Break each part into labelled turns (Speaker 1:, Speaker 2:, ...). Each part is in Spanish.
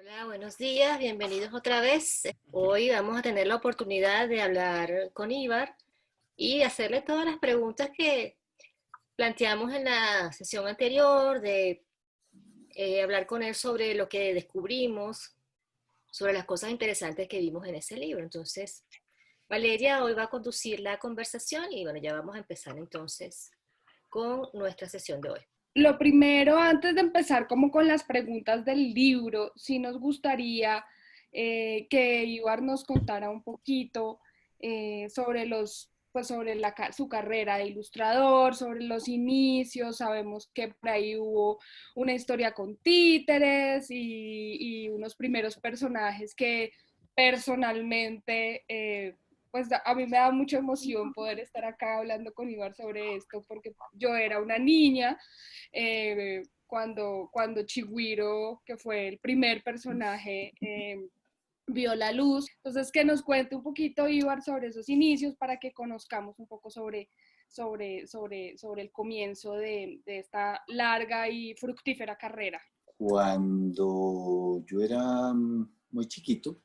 Speaker 1: Hola, buenos días, bienvenidos otra vez. Hoy vamos a tener la oportunidad de hablar con Ibar y hacerle todas las preguntas que planteamos en la sesión anterior, de hablar con él sobre lo que descubrimos, sobre las cosas interesantes que vimos en ese libro. Entonces, Valeria hoy va a conducir la conversación y bueno, ya vamos a empezar entonces con nuestra sesión de hoy.
Speaker 2: Lo primero, antes de empezar como con las preguntas del libro, sí nos gustaría que Ibar nos contara un poquito sobre su carrera de ilustrador, sobre los inicios. Sabemos que por ahí hubo una historia con títeres y unos primeros personajes que personalmente pues a mí me da mucha emoción poder estar acá hablando con Ibar sobre esto, porque yo era una niña cuando Chigüiro, que fue el primer personaje, vio la luz. Entonces, que nos cuente un poquito, Ibar, sobre esos inicios para que conozcamos un poco sobre el comienzo de esta larga y fructífera carrera.
Speaker 3: Cuando yo era muy chiquito,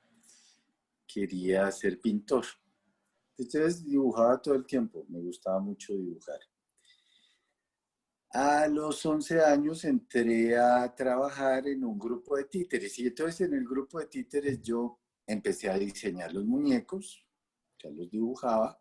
Speaker 3: quería ser pintor. Entonces dibujaba todo el tiempo, me gustaba mucho dibujar. A los 11 años entré a trabajar en un grupo de títeres y entonces en el grupo de títeres yo empecé a diseñar los muñecos, ya los dibujaba,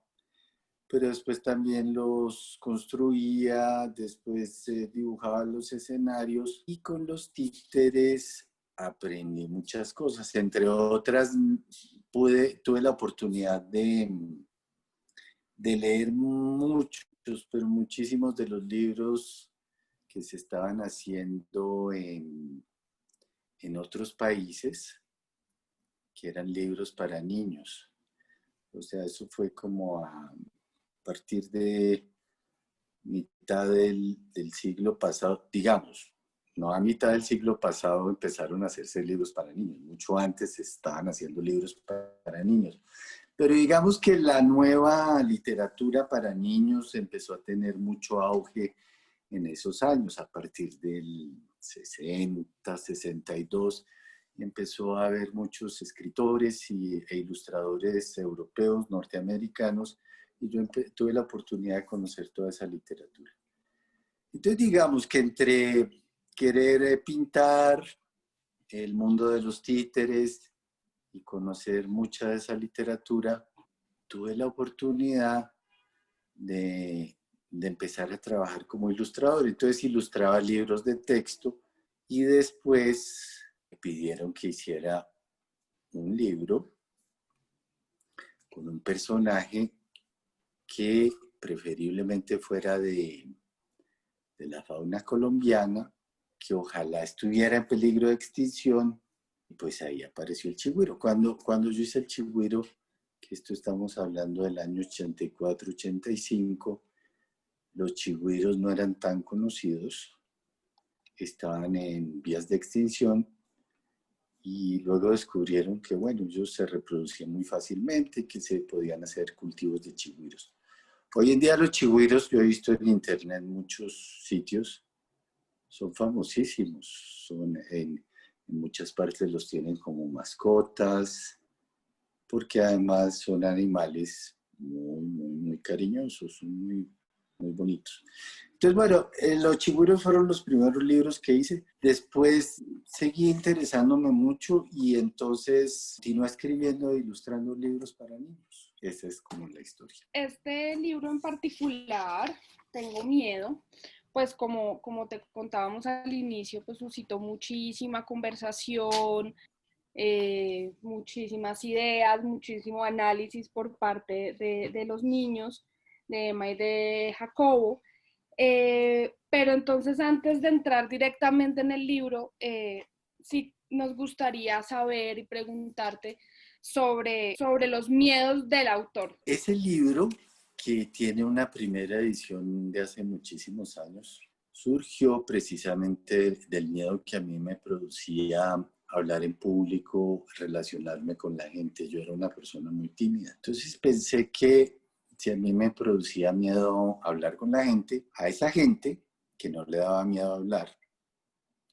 Speaker 3: pero después también los construía, después dibujaba los escenarios y con los títeres aprendí muchas cosas. Entre otras, tuve la oportunidad de leer muchos, pero muchísimos de los libros que se estaban haciendo en otros países, que eran libros para niños. O sea, eso fue como a partir de mitad del siglo pasado, digamos, no a mitad del siglo pasado empezaron a hacerse libros para niños, mucho antes se estaban haciendo libros para niños. Pero digamos que la nueva literatura para niños empezó a tener mucho auge en esos años, a partir del 60, 62, empezó a haber muchos escritores e ilustradores europeos, norteamericanos, y yo tuve la oportunidad de conocer toda esa literatura. Entonces digamos que entre querer pintar, el mundo de los títeres y conocer mucha de esa literatura, tuve la oportunidad de empezar a trabajar como ilustrador. Entonces ilustraba libros de texto y después me pidieron que hiciera un libro con un personaje que preferiblemente fuera de la fauna colombiana, que ojalá estuviera en peligro de extinción, y pues ahí apareció el chigüiro. Cuando yo hice el chigüiro, que esto estamos hablando del año 84, 85, los chigüiros no eran tan conocidos, estaban en vías de extinción, y luego descubrieron que, bueno, ellos se reproducían muy fácilmente, que se podían hacer cultivos de chigüiros. Hoy en día los chigüiros, yo he visto en internet muchos sitios, son famosísimos, en muchas partes los tienen como mascotas, porque además son animales muy cariñosos, son muy bonitos. Entonces, bueno, los chigüiros fueron los primeros libros que hice. Después seguí interesándome mucho y entonces continué escribiendo e ilustrando libros para niños. Esa es como la historia.
Speaker 2: Este libro en particular, Tengo Miedo, pues como te contábamos al inicio, pues suscitó muchísima conversación, muchísimas ideas, muchísimo análisis por parte de los niños, de Emma y de Jacobo. Pero entonces, antes de entrar directamente en el libro, sí nos gustaría saber y preguntarte sobre los miedos del autor.
Speaker 3: Ese libro, que tiene una primera edición de hace muchísimos años, surgió precisamente del miedo que a mí me producía hablar en público, relacionarme con la gente. Yo era una persona muy tímida. Entonces pensé que si a mí me producía miedo hablar con la gente, a esa gente que no le daba miedo hablar,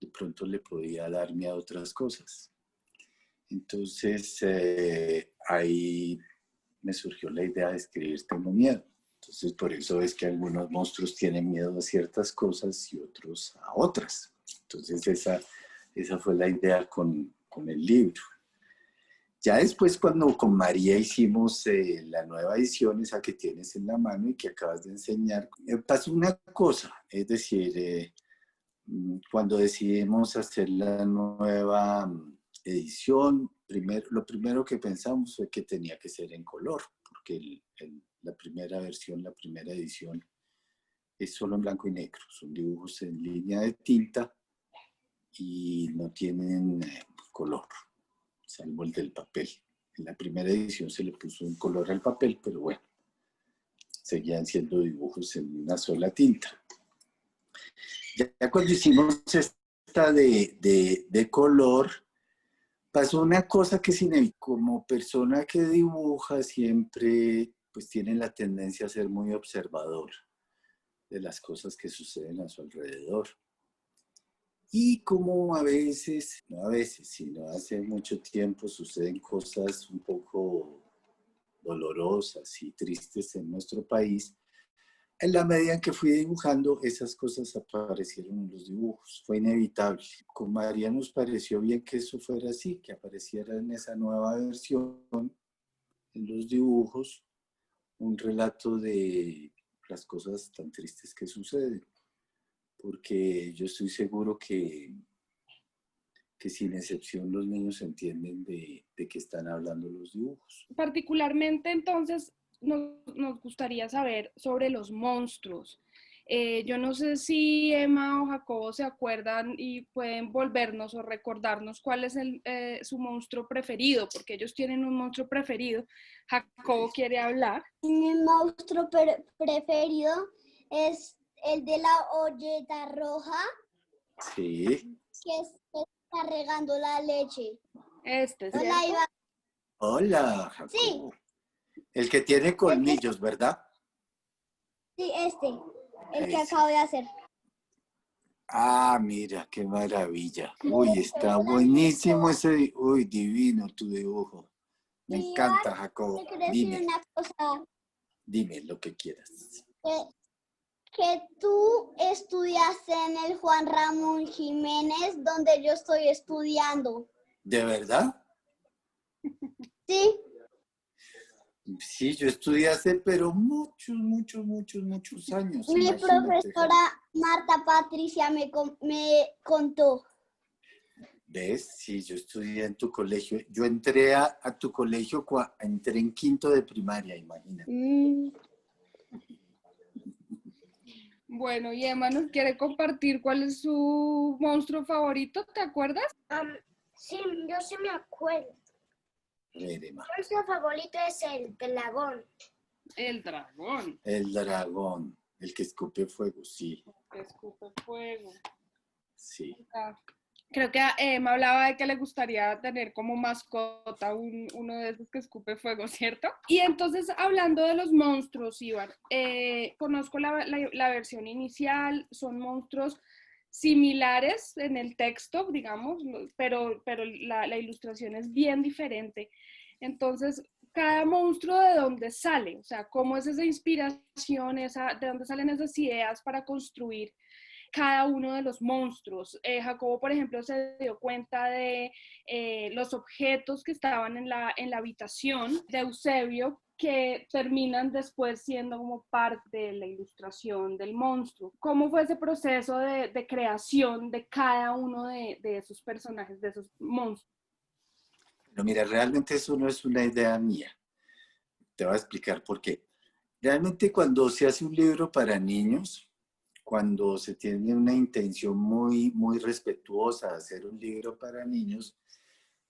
Speaker 3: de pronto le podía dar miedo a otras cosas. Entonces, ahí me surgió la idea de escribir Tengo Miedo. Entonces, por eso es que algunos monstruos tienen miedo a ciertas cosas y otros a otras. Entonces, esa fue la idea con el libro. Ya después, cuando con María hicimos la nueva edición, esa que tienes en la mano y que acabas de enseñar, pasó una cosa, es decir, cuando decidimos hacer la nueva edición, lo primero que pensamos fue que tenía que ser en color, porque la primera versión, la primera edición, es solo en blanco y negro. Son dibujos en línea de tinta y no tienen color, salvo el del papel. En la primera edición se le puso un color al papel, pero bueno, seguían siendo dibujos en una sola tinta. Ya cuando hicimos esta de color, pasó una cosa que es inevitable. Como persona que dibuja, siempre pues tiene la tendencia a ser muy observador de las cosas que suceden a su alrededor. Y como a veces, no a veces, sino hace mucho tiempo suceden cosas un poco dolorosas y tristes en nuestro país, en la medida en que fui dibujando, esas cosas aparecieron en los dibujos. Fue inevitable. Con María nos pareció bien que eso fuera así, que apareciera en esa nueva versión, en los dibujos, un relato de las cosas tan tristes que suceden. Porque yo estoy seguro que sin excepción los niños entienden de qué están hablando los dibujos.
Speaker 2: Particularmente, entonces, nos gustaría saber sobre los monstruos. Yo no sé si Emma o Jacobo se acuerdan y pueden volvernos o recordarnos cuál es su monstruo preferido, porque ellos tienen un monstruo preferido. Jacobo quiere hablar.
Speaker 4: Mi monstruo preferido es el de la olleta roja.
Speaker 3: Sí.
Speaker 4: Que está regando la leche.
Speaker 2: ¿Cierto?
Speaker 4: Hola, Iván.
Speaker 3: Hola, Jacobo.
Speaker 4: Sí.
Speaker 3: El que tiene colmillos, ¿verdad?
Speaker 4: Sí, el que acabo de hacer.
Speaker 3: Ah, mira, qué maravilla. Uy, está buenísimo ese, uy, divino tu dibujo. Me encanta, Jacobo.
Speaker 4: Te quiero decir una cosa.
Speaker 3: Dime lo que quieras.
Speaker 4: Que tú estudiaste en el Juan Ramón Jiménez, donde yo estoy estudiando.
Speaker 3: ¿De verdad?
Speaker 4: Sí.
Speaker 3: Sí, yo estudié hace, pero muchos años.
Speaker 4: Mi
Speaker 3: Imagínate.
Speaker 4: profesora Marta Patricia me contó.
Speaker 3: ¿Ves? Sí, yo estudié en tu colegio. Yo entré a tu colegio, entré en quinto de primaria, imagínate.
Speaker 2: Bueno, y Emma nos quiere compartir cuál es su monstruo favorito, ¿te acuerdas?
Speaker 4: Sí, yo sí me acuerdo.
Speaker 3: Emma.
Speaker 4: Mi monstruo favorito es el dragón.
Speaker 2: El dragón.
Speaker 3: El dragón, el que escupe fuego, sí.
Speaker 2: El que escupe fuego.
Speaker 3: Sí.
Speaker 2: Creo que Emma hablaba de que le gustaría tener como mascota uno de esos que escupe fuego, ¿cierto? Y entonces, hablando de los monstruos, Iván, conozco la versión inicial, son monstruos similares en el texto, digamos, pero la ilustración es bien diferente. Entonces, cada monstruo de dónde sale, o sea, cómo es esa inspiración, de dónde salen esas ideas para construir cada uno de los monstruos. Jacobo, por ejemplo, se dio cuenta de los objetos que estaban en la habitación de Eusebio, que terminan después siendo como parte de la ilustración del monstruo. ¿Cómo fue ese proceso de creación de cada uno de esos personajes, de esos monstruos?
Speaker 3: Pero mira, realmente eso no es una idea mía. Te voy a explicar por qué. Realmente cuando se hace un libro para niños, cuando se tiene una intención muy respetuosa de hacer un libro para niños,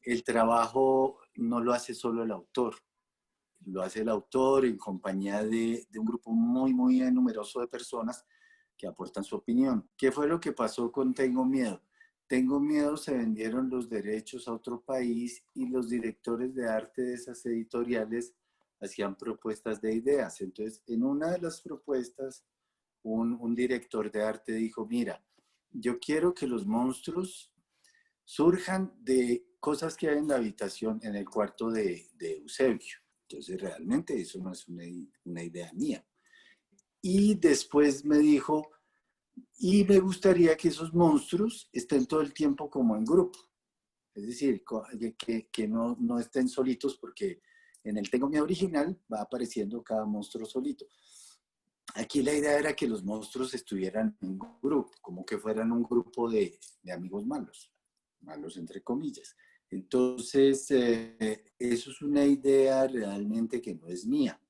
Speaker 3: el trabajo no lo hace solo el autor. Lo hace el autor en compañía de un grupo muy numeroso de personas que aportan su opinión. ¿Qué fue lo que pasó con Tengo Miedo? Tengo Miedo se vendieron los derechos a otro país y los directores de arte de esas editoriales hacían propuestas de ideas. Entonces, en una de las propuestas, un director de arte dijo, mira, yo quiero que los monstruos surjan de cosas que hay en la habitación, en el cuarto de Eusebio. Entonces, realmente eso no es una idea mía. Y después me dijo, y me gustaría que esos monstruos estén todo el tiempo como en grupo. Es decir, que no estén solitos, porque en el Tengo Miedo original va apareciendo cada monstruo solito. Aquí la idea era que los monstruos estuvieran en un grupo, como que fueran un grupo de amigos malos, malos entre comillas. Entonces, eso es una idea realmente que no es mía.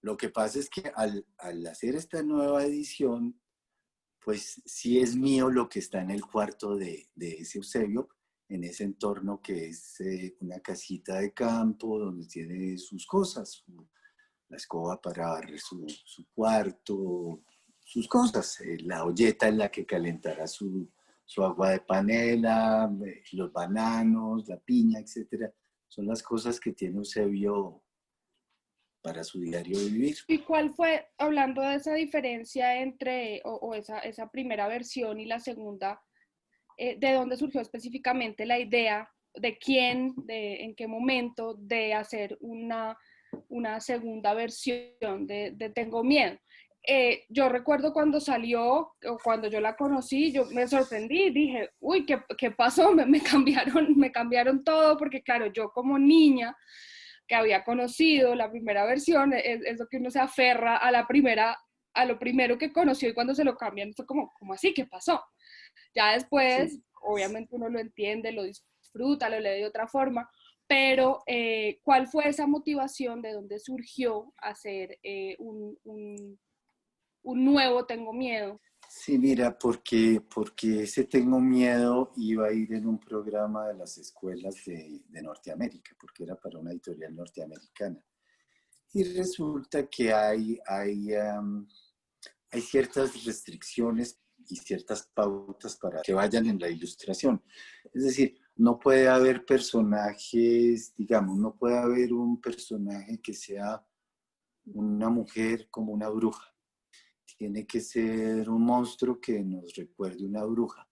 Speaker 3: Lo que pasa es que al hacer esta nueva edición, pues sí es mío lo que está en el cuarto de ese Eusebio, en ese entorno que es una casita de campo donde tiene sus cosas, la escoba para barrer su cuarto, sus cosas, la olleta en la que calentará su agua de panela, los bananos, la piña, etcétera. Son las cosas que tiene Eusebio para su diario vivir.
Speaker 2: ¿Y cuál fue, hablando de esa diferencia entre, o esa primera versión y la segunda, de dónde surgió específicamente la idea, de quién, en qué momento de hacer una segunda versión de Tengo Miedo? Yo recuerdo cuando salió, o cuando yo la conocí, yo me sorprendí, dije, uy, ¿qué pasó? Me cambiaron todo, porque claro, yo como niña que había conocido la primera versión, es lo que uno se aferra a la primera, a lo primero que conoció, y cuando se lo cambian fue como así, ¿qué pasó? Ya después,
Speaker 3: Sí.
Speaker 2: obviamente uno lo entiende, lo disfruta, lo lee de otra forma, pero ¿cuál fue esa motivación de dónde surgió hacer un nuevo Tengo Miedo?
Speaker 3: Sí, mira, porque ese Tengo Miedo iba a ir en un programa de las escuelas de Norteamérica, porque era para una editorial norteamericana. Y resulta que hay ciertas restricciones y ciertas pautas para que vayan en la ilustración. Es decir, no puede haber personajes, digamos, no puede haber un personaje que sea una mujer como una bruja. Tiene que ser un monstruo que nos recuerde una bruja.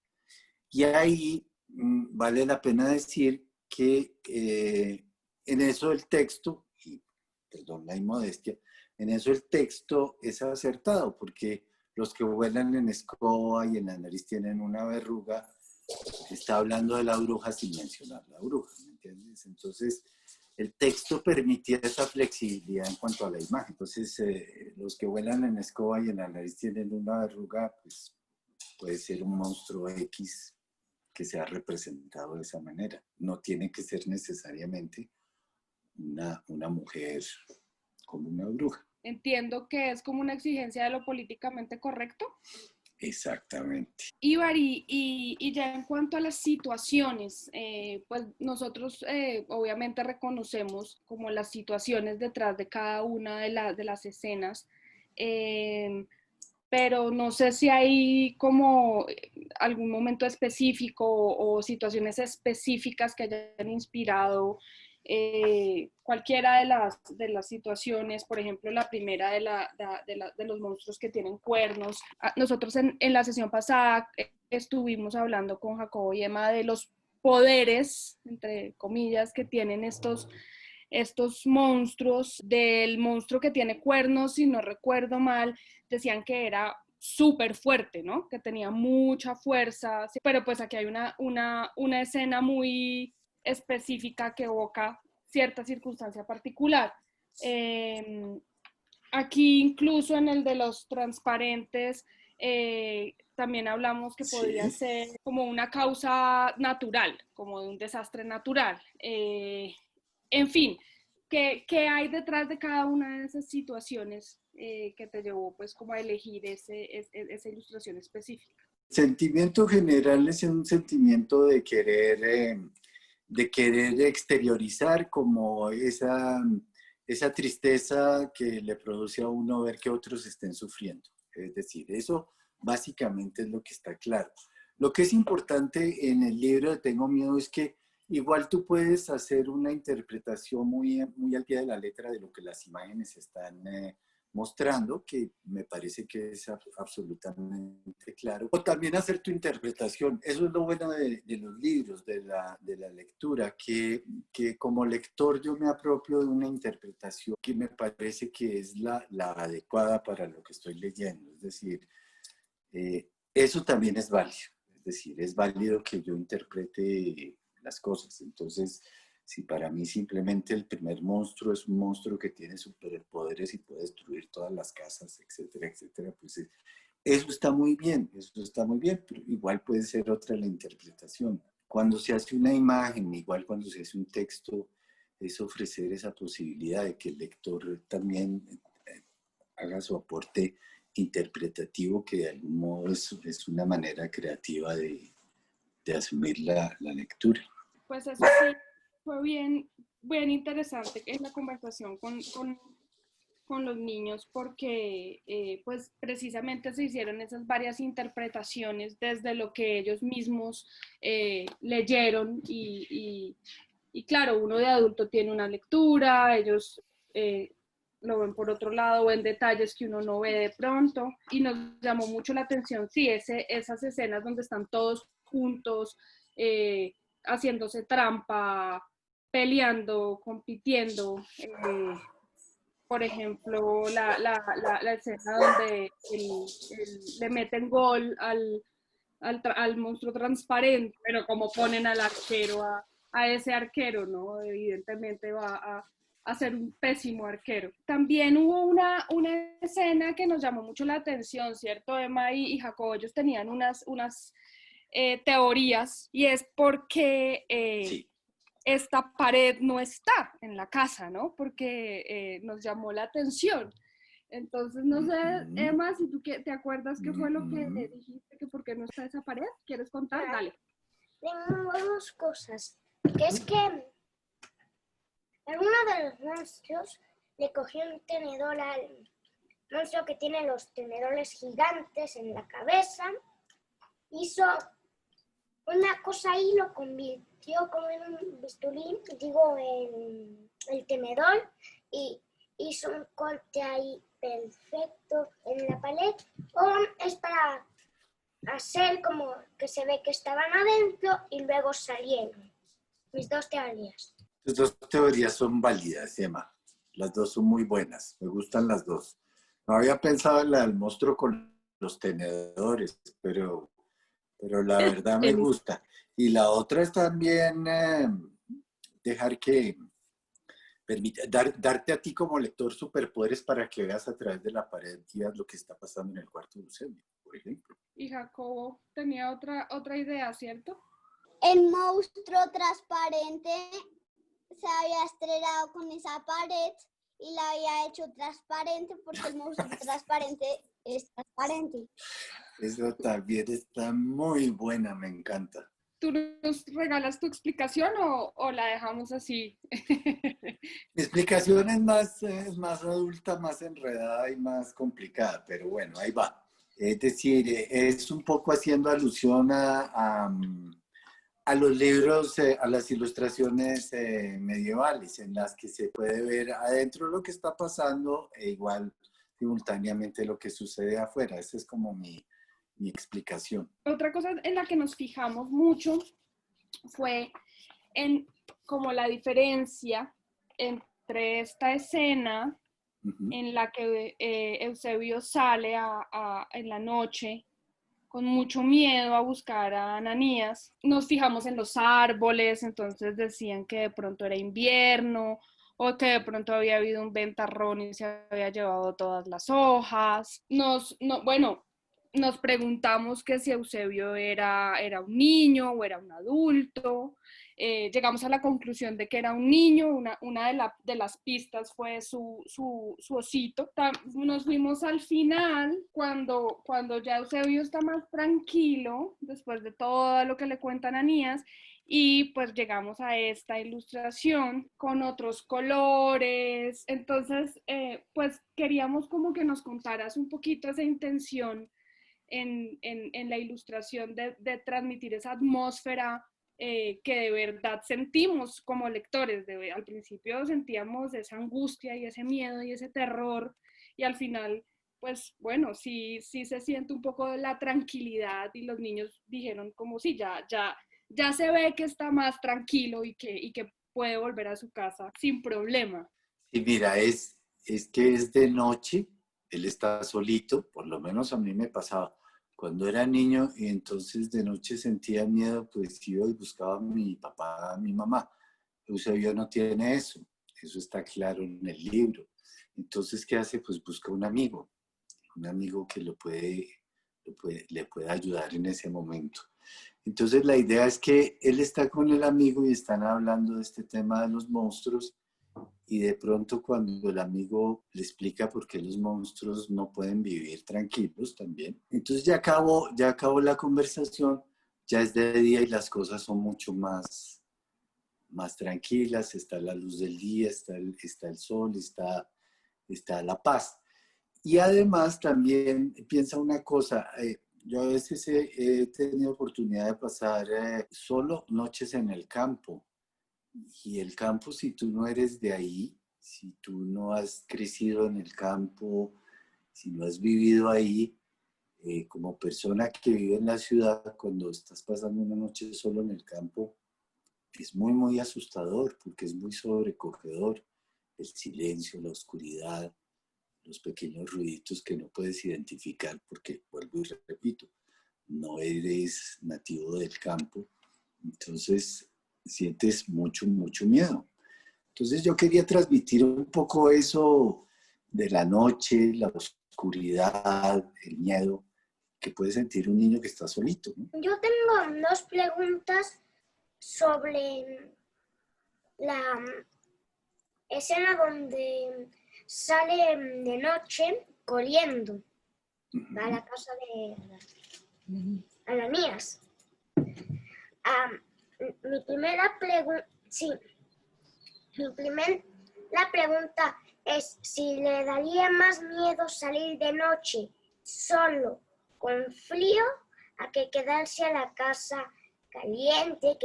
Speaker 3: Y ahí vale la pena decir que en eso el texto, y perdón la inmodestia, en eso el texto es acertado, porque los que vuelan en escoba y en la nariz tienen una verruga, está hablando de la bruja sin mencionar la bruja, ¿me entiendes? Entonces, el texto permitía esa flexibilidad en cuanto a la imagen. Entonces, los que vuelan en escoba y en la nariz tienen una verruga, pues puede ser un monstruo X que sea representado de esa manera. No tiene que ser necesariamente una mujer como una bruja.
Speaker 2: Entiendo que es como una exigencia de lo políticamente correcto.
Speaker 3: Exactamente.
Speaker 2: Ibar, y ya en cuanto a las situaciones, pues nosotros obviamente reconocemos como las situaciones detrás de cada una de las escenas, pero no sé si hay como algún momento específico o situaciones específicas que hayan inspirado cualquiera de las situaciones. Por ejemplo, la primera de los monstruos que tienen cuernos. Nosotros en la sesión pasada estuvimos hablando con Jacobo y Emma de los poderes, entre comillas, que tienen estos monstruos. Del monstruo que tiene cuernos, si no recuerdo mal, decían que era súper fuerte, ¿no? Que tenía mucha fuerza, pero pues aquí hay una escena muy específica que evoca cierta circunstancia particular. Aquí incluso en el de los transparentes, también hablamos que podría
Speaker 3: Sí.
Speaker 2: ser como una causa natural, como de un desastre natural. En fin, ¿qué hay detrás de cada una de esas situaciones que te llevó pues como a elegir esa ilustración específica?
Speaker 3: El sentimiento general es un sentimiento de querer exteriorizar como esa tristeza que le produce a uno ver que otros estén sufriendo. Es decir, eso básicamente es lo que está claro. Lo que es importante en el libro de Tengo Miedo es que igual tú puedes hacer una interpretación muy al pie de la letra de lo que las imágenes están mostrando, que me parece que es absolutamente claro. O también hacer tu interpretación. Eso es lo bueno de los libros, de la lectura, que como lector yo me apropio de una interpretación que me parece que es la adecuada para lo que estoy leyendo. Es decir, eso también es válido. Es decir, es válido que yo interprete las cosas. Entonces, si para mí simplemente el primer monstruo es un monstruo que tiene superpoderes y puede destruir todas las casas, etcétera, etcétera, pues eso está muy bien, pero igual puede ser otra la interpretación. Cuando se hace una imagen, igual cuando se hace un texto, es ofrecer esa posibilidad de que el lector también haga su aporte interpretativo, que de algún modo es una manera creativa de asumir la lectura.
Speaker 2: Pues eso sí, fue bien interesante en la conversación con los niños porque pues precisamente se hicieron esas varias interpretaciones desde lo que ellos mismos leyeron y claro, uno de adulto tiene una lectura, ellos lo ven por otro lado, ven detalles que uno no ve de pronto y nos llamó mucho la atención, sí, esas escenas donde están todos juntos, haciéndose trampa, peleando, compitiendo. Por ejemplo, la escena donde le meten gol al monstruo transparente, pero como ponen al arquero, a ese arquero, ¿no? Evidentemente va a ser un pésimo arquero. También hubo una escena que nos llamó mucho la atención, ¿cierto? Emma y Jacobo, ellos tenían unas teorías y es porque
Speaker 3: Sí.
Speaker 2: esta pared no está en la casa, ¿no? Porque nos llamó la atención. Entonces, no sé, Emma, si tú te acuerdas qué fue lo que le dijiste, que por qué no está esa pared, ¿quieres contar? Dale.
Speaker 5: Tengo dos cosas, que es que alguno de los monstruos le cogió un tenedor al monstruo que tiene los tenedores gigantes en la cabeza, hizo una cosa ahí, lo convirtió como en un bisturí, en el tenedor, y hizo un corte ahí perfecto en la pared, o es para hacer como que se ve que estaban adentro y luego salieron. Mis dos teorías.
Speaker 3: Tus dos teorías son válidas, Emma. Las dos son muy buenas. Me gustan las dos. No había pensado en la del monstruo con los tenedores, pero la verdad me gusta. Y la otra es también dejar que darte a ti como lector superpoderes para que veas a través de la pared y veas lo que está pasando en el cuarto de Eusebio, por ejemplo.
Speaker 2: Y Jacobo tenía otra idea, ¿cierto?
Speaker 4: El monstruo transparente se había estrellado con esa pared y la había hecho transparente porque el monstruo transparente es transparente.
Speaker 3: Eso también está muy buena, me encanta.
Speaker 2: ¿Tú nos regalas tu explicación o la dejamos así?
Speaker 3: Mi explicación es más adulta, más enredada y más complicada, pero bueno, ahí va. Es decir, es un poco haciendo alusión a los libros, a las ilustraciones medievales, en las que se puede ver adentro lo que está pasando e igual simultáneamente lo que sucede afuera. Esa es como mi explicación.
Speaker 2: Otra cosa en la que nos fijamos mucho fue en como la diferencia entre esta escena en la que Eusebio sale en la noche con mucho miedo a buscar a Ananías. Nos fijamos en los árboles, entonces decían que de pronto era invierno o que de pronto había habido un ventarrón y se había llevado todas las hojas. Nos preguntamos que si Eusebio era un niño o era un adulto. Llegamos a la conclusión de que era un niño, una de las pistas fue su osito. Nos fuimos al final, cuando ya Eusebio está más tranquilo, después de todo lo que le cuentan a Ananías, y pues llegamos a esta ilustración con otros colores. Entonces, pues queríamos como que nos contaras un poquito esa intención en la ilustración de transmitir esa atmósfera que de verdad sentimos como lectores. Al principio sentíamos esa angustia y ese miedo y ese terror y al final, pues bueno, sí, sí se siente un poco de la tranquilidad y los niños dijeron como sí, ya se ve que está más tranquilo y que puede volver a su casa sin problema.
Speaker 3: Y mira, es que es de noche, él está solito, por lo menos a mí me pasaba. Cuando era niño y entonces de noche sentía miedo, pues iba y buscaba a mi papá, a mi mamá. Eusebio no tiene eso, eso está claro en el libro. Entonces, ¿qué hace? Pues busca un amigo que le pueda ayudar en ese momento. Entonces, la idea es que él está con el amigo y están hablando de este tema de los monstruos y de pronto cuando el amigo le explica por qué los monstruos no pueden vivir tranquilos también, entonces ya acabó la conversación, ya es de día y las cosas son mucho más tranquilas, está la luz del día, está el sol, está la paz. Y además también piensa una cosa, yo a veces he tenido oportunidad de pasar solo noches en el campo. Y el campo, si tú no eres de ahí, si tú no has crecido en el campo, si no has vivido ahí, como persona que vive en la ciudad, cuando estás pasando una noche solo en el campo, es muy, muy asustador porque es muy sobrecogedor. El silencio, la oscuridad, los pequeños ruiditos que no puedes identificar porque, vuelvo y repito, no eres nativo del campo. Entonces, sientes mucho, mucho miedo. Entonces yo quería transmitir un poco eso de la noche, la oscuridad, el miedo que puede sentir un niño que está solito, ¿no?
Speaker 5: Yo tengo dos preguntas sobre la escena donde sale de noche corriendo a la casa de Ananías. Mi primera pregunta, sí, la pregunta es si le daría más miedo salir de noche solo con frío a que quedarse a la casa caliente,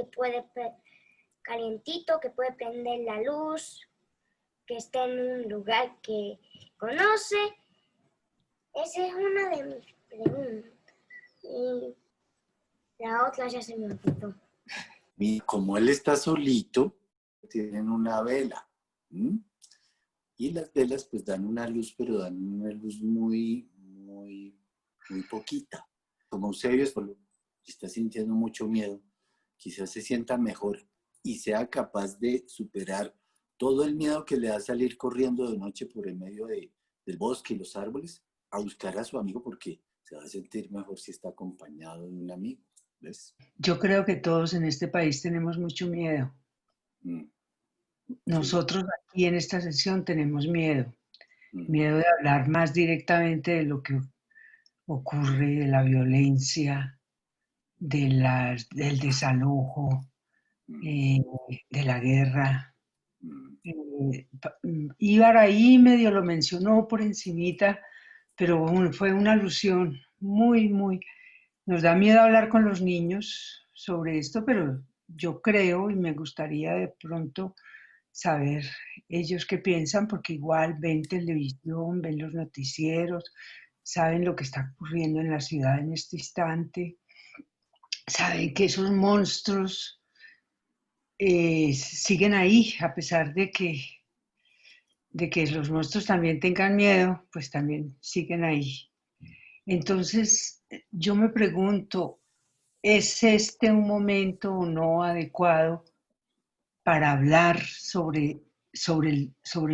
Speaker 5: calientito, que puede prender la luz, que esté en un lugar que conoce. Esa es una de mis preguntas. Y la otra ya se me olvidó.
Speaker 3: Y como él está solito, tienen una vela. ¿Mm? Y las velas pues dan una luz, pero dan una luz muy, muy, muy poquita. Como Eusebio solo está sintiendo mucho miedo, quizás se sienta mejor y sea capaz de superar todo el miedo que le da salir corriendo de noche por el medio del bosque y los árboles a buscar a su amigo porque se va a sentir mejor si está acompañado de un amigo. ¿Ves?
Speaker 6: Yo creo que todos en este país tenemos mucho miedo.
Speaker 3: Mm.
Speaker 6: Nosotros aquí en esta sesión tenemos miedo.
Speaker 3: Mm.
Speaker 6: Miedo de hablar más directamente de lo que ocurre, de la violencia, del desalojo, de la guerra. Ibar ahí medio lo mencionó por encimita, pero fue una alusión muy. Nos da miedo hablar con los niños sobre esto, pero yo creo y me gustaría de pronto saber ellos qué piensan, porque igual ven televisión, ven los noticieros, saben lo que está ocurriendo en la ciudad en este instante, saben que esos monstruos siguen ahí, a pesar de que los monstruos también tengan miedo, pues también siguen ahí. Entonces, yo me pregunto, ¿es este un momento o no adecuado para hablar sobre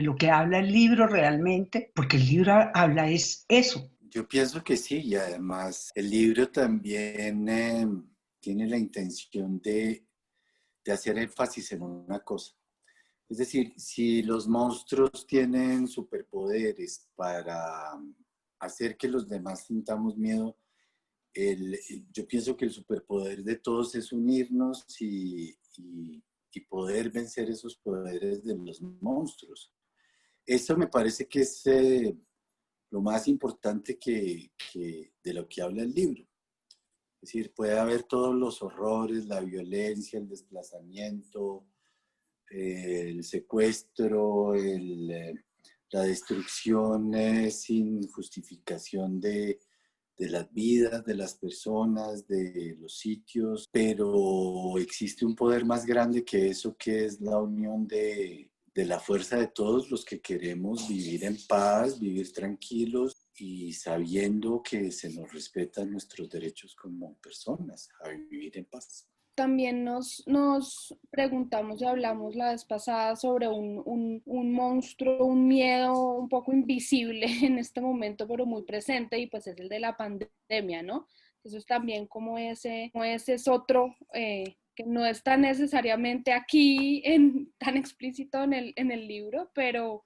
Speaker 6: lo que habla el libro realmente? Porque el libro habla es eso.
Speaker 3: Yo pienso que sí, y además el libro también tiene la intención de hacer énfasis en una cosa. Es decir, si los monstruos tienen superpoderes para hacer que los demás sintamos miedo, yo pienso que el superpoder de todos es unirnos y poder vencer esos poderes de los monstruos. Eso me parece que es lo más importante de lo que habla el libro. Es decir, puede haber todos los horrores, la violencia, el desplazamiento, el secuestro, la destrucción sin justificación de las vidas, de las personas, de los sitios, pero existe un poder más grande que eso, que es la unión de la fuerza de todos los que queremos vivir en paz, vivir tranquilos y sabiendo que se nos respetan nuestros derechos como personas a vivir en paz.
Speaker 2: También nos preguntamos y hablamos la vez pasada sobre un monstruo, un miedo un poco invisible en este momento, pero muy presente, y pues es el de la pandemia, ¿no? Eso es también como ese es otro que no está necesariamente aquí tan explícito en el libro, pero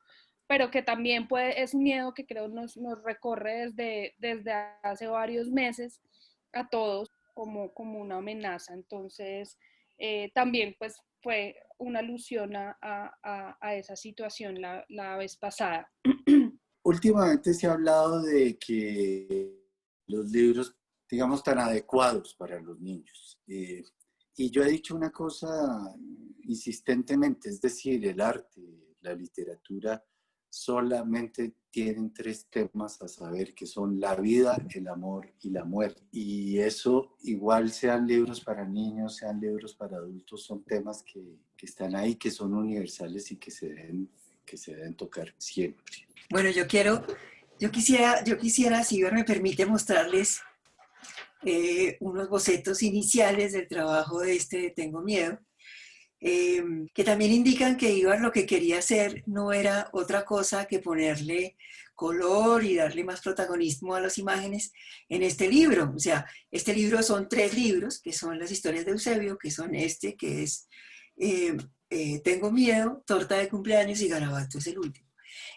Speaker 2: que también es un miedo que creo nos recorre desde hace varios meses a todos como una amenaza. Entonces, también pues fue una alusión a esa situación la vez pasada.
Speaker 3: Últimamente se ha hablado de que los libros, digamos, tan adecuados para los niños. Y yo he dicho una cosa insistentemente, es decir, el arte, la literatura, solamente tienen 3 temas a saber, que son la vida, el amor y la muerte. Y eso, igual sean libros para niños, sean libros para adultos, son temas que están ahí, que son universales y que se deben tocar siempre.
Speaker 7: Bueno, yo quisiera, si Ibar me permite, mostrarles unos bocetos iniciales del trabajo de Tengo Miedo, que también indican que Ibar lo que quería hacer no era otra cosa que ponerle color y darle más protagonismo a las imágenes en este libro. O sea, este libro son 3 libros, que son las historias de Eusebio, que son que es Tengo Miedo, Torta de Cumpleaños y Garabato es el último.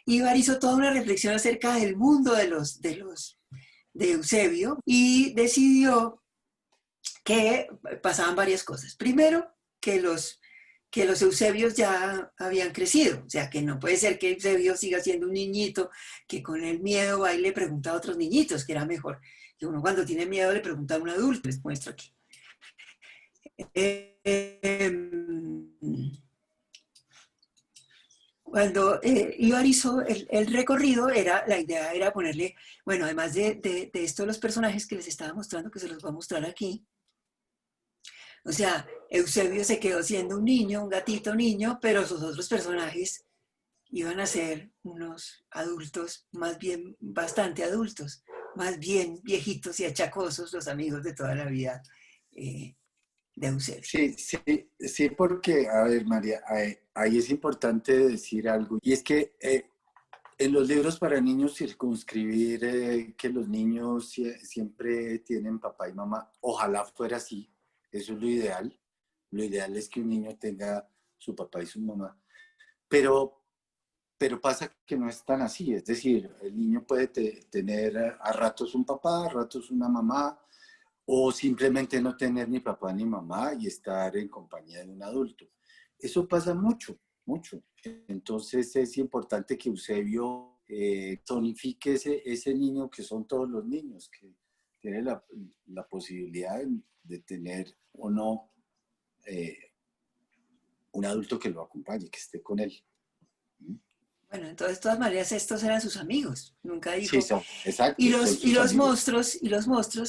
Speaker 7: Ibar hizo toda una reflexión acerca del mundo de Eusebio y decidió que pasaban varias cosas. Primero, que los Eusebios ya habían crecido, o sea, que no puede ser que Eusebio siga siendo un niñito que con el miedo va y le pregunta a otros niñitos, que era mejor que uno cuando tiene miedo le pregunta a un adulto. Les muestro aquí. Cuando Ibar hizo el recorrido, la idea era ponerle, bueno, además de estos los personajes que les estaba mostrando, que se los voy a mostrar aquí. O sea, Eusebio se quedó siendo un niño, un gatito niño, pero sus otros personajes iban a ser unos adultos, más bien bastante adultos, más bien viejitos y achacosos, los amigos de toda la vida de Eusebio.
Speaker 3: Sí, porque, a ver, María, ahí es importante decir algo, y es que en los libros para niños circunscribir que los niños siempre tienen papá y mamá, ojalá fuera así, eso es lo ideal. Lo ideal es que un niño tenga su papá y su mamá, pero pasa que no es tan así, es decir, el niño puede tener a ratos un papá, a ratos una mamá, o simplemente no tener ni papá ni mamá y estar en compañía de un adulto. Eso pasa mucho, mucho. Entonces es importante que Eusebio tonifique ese niño que son todos los niños, que tiene la posibilidad de tener o no un adulto que lo acompañe, que esté con él.
Speaker 7: Bueno, entonces, de todas maneras, estos eran sus amigos, nunca dijo.
Speaker 3: Sí, exacto.
Speaker 7: Y los monstruos,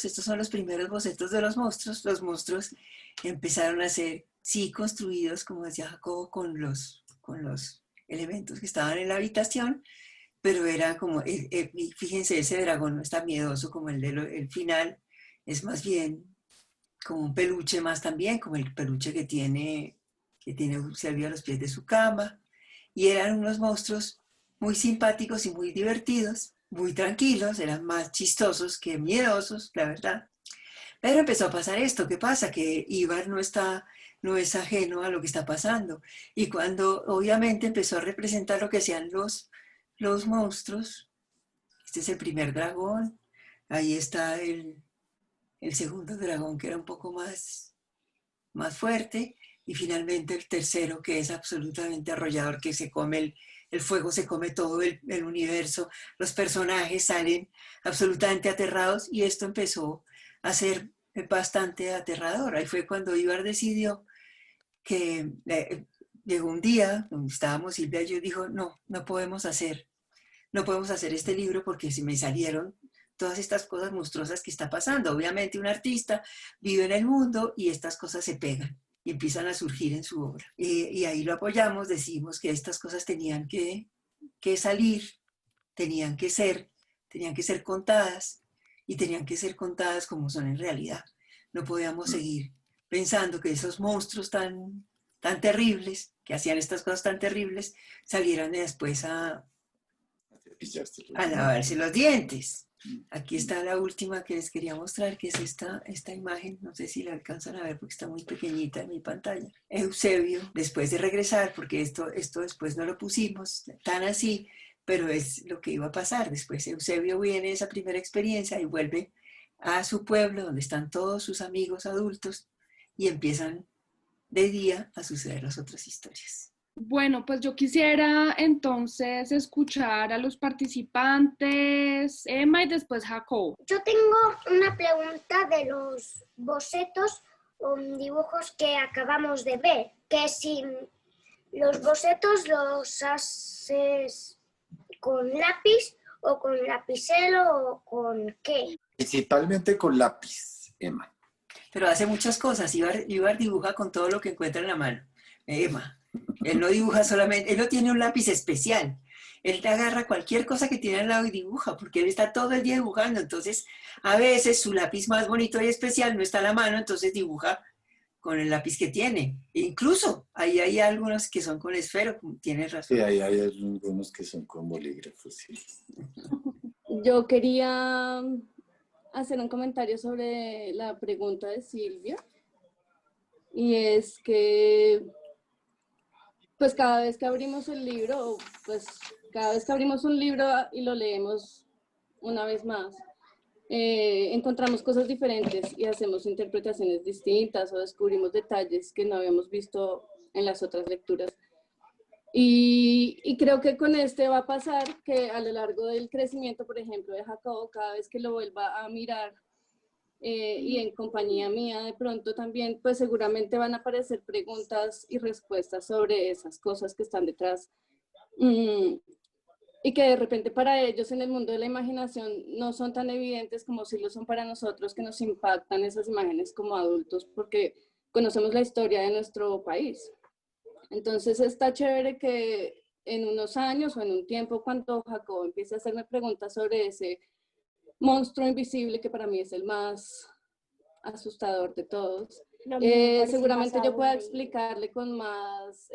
Speaker 7: estos son los primeros bocetos de los monstruos empezaron a ser, sí, construidos, como decía Jacobo, con los elementos que estaban en la habitación, pero era como, fíjense, ese dragón no es tan miedoso como el final, es más bien como un peluche más también, como el peluche que tiene Eusebio a los pies de su cama. Y eran unos monstruos muy simpáticos y muy divertidos, muy tranquilos, eran más chistosos que miedosos, la verdad. Pero empezó a pasar esto, ¿qué pasa? Que Ibar no es ajeno a lo que está pasando. Y cuando obviamente empezó a representar lo que hacían los monstruos, este es el primer dragón, ahí está el segundo dragón que era un poco más fuerte, y finalmente el tercero, que es absolutamente arrollador, que se come el fuego, se come todo el universo, los personajes salen absolutamente aterrados, y esto empezó a ser bastante aterrador. Ahí fue cuando Ibar decidió que llegó un día, donde estábamos Silvia y yo, dijo, no podemos hacer no podemos hacer este libro porque si me salieron todas estas cosas monstruosas que está pasando. Obviamente un artista vive en el mundo y estas cosas se pegan y empiezan a surgir en su obra. Y ahí lo apoyamos, decimos que estas cosas tenían que salir, tenían que ser contadas y tenían que ser contadas como son en realidad. No podíamos seguir pensando que esos monstruos tan terribles, que hacían estas cosas tan terribles, salieran después a lavarse los dientes. Aquí está la última que les quería mostrar, que es esta imagen, no sé si la alcanzan a ver porque está muy pequeñita en mi pantalla. Eusebio, después de regresar, porque esto después no lo pusimos tan así, pero es lo que iba a pasar. Después Eusebio viene esa primera experiencia y vuelve a su pueblo donde están todos sus amigos adultos y empiezan de día a suceder las otras historias.
Speaker 2: Bueno, pues yo quisiera entonces escuchar a los participantes, Emma y después Jacob.
Speaker 5: Yo tengo una pregunta de los bocetos o dibujos que acabamos de ver, que si los bocetos los haces con lápiz o con lapicero o con qué.
Speaker 3: Principalmente con lápiz, Emma.
Speaker 7: Pero hace muchas cosas. Ibar dibuja con todo lo que encuentra en la mano. Emma. Él no dibuja solamente, él no tiene un lápiz especial. Él te agarra cualquier cosa que tiene al lado y dibuja, porque él está todo el día dibujando. Entonces, a veces su lápiz más bonito y especial no está a la mano, entonces dibuja con el lápiz que tiene. E incluso, ahí hay algunos que son con esfero, tienes razón.
Speaker 3: Sí, ahí hay algunos que son con bolígrafos, sí.
Speaker 8: Yo quería hacer un comentario sobre la pregunta de Silvia. Y es que pues cada vez que abrimos el libro, pues cada vez que abrimos un libro y lo leemos una vez más, encontramos cosas diferentes y hacemos interpretaciones distintas o descubrimos detalles que no habíamos visto en las otras lecturas. Y creo que con este va a pasar que a lo largo del crecimiento, por ejemplo, de Jacobo, cada vez que lo vuelva a mirar, y en compañía mía de pronto también, pues seguramente van a aparecer preguntas y respuestas sobre esas cosas que están detrás y que de repente para ellos en el mundo de la imaginación no son tan evidentes como si lo son para nosotros, que nos impactan esas imágenes como adultos porque conocemos la historia de nuestro país. Entonces está chévere que en unos años o en un tiempo cuando Jacobo empiece a hacerme preguntas sobre ese monstruo invisible, que para mí es el más asustador de todos, seguramente yo pueda explicarle con más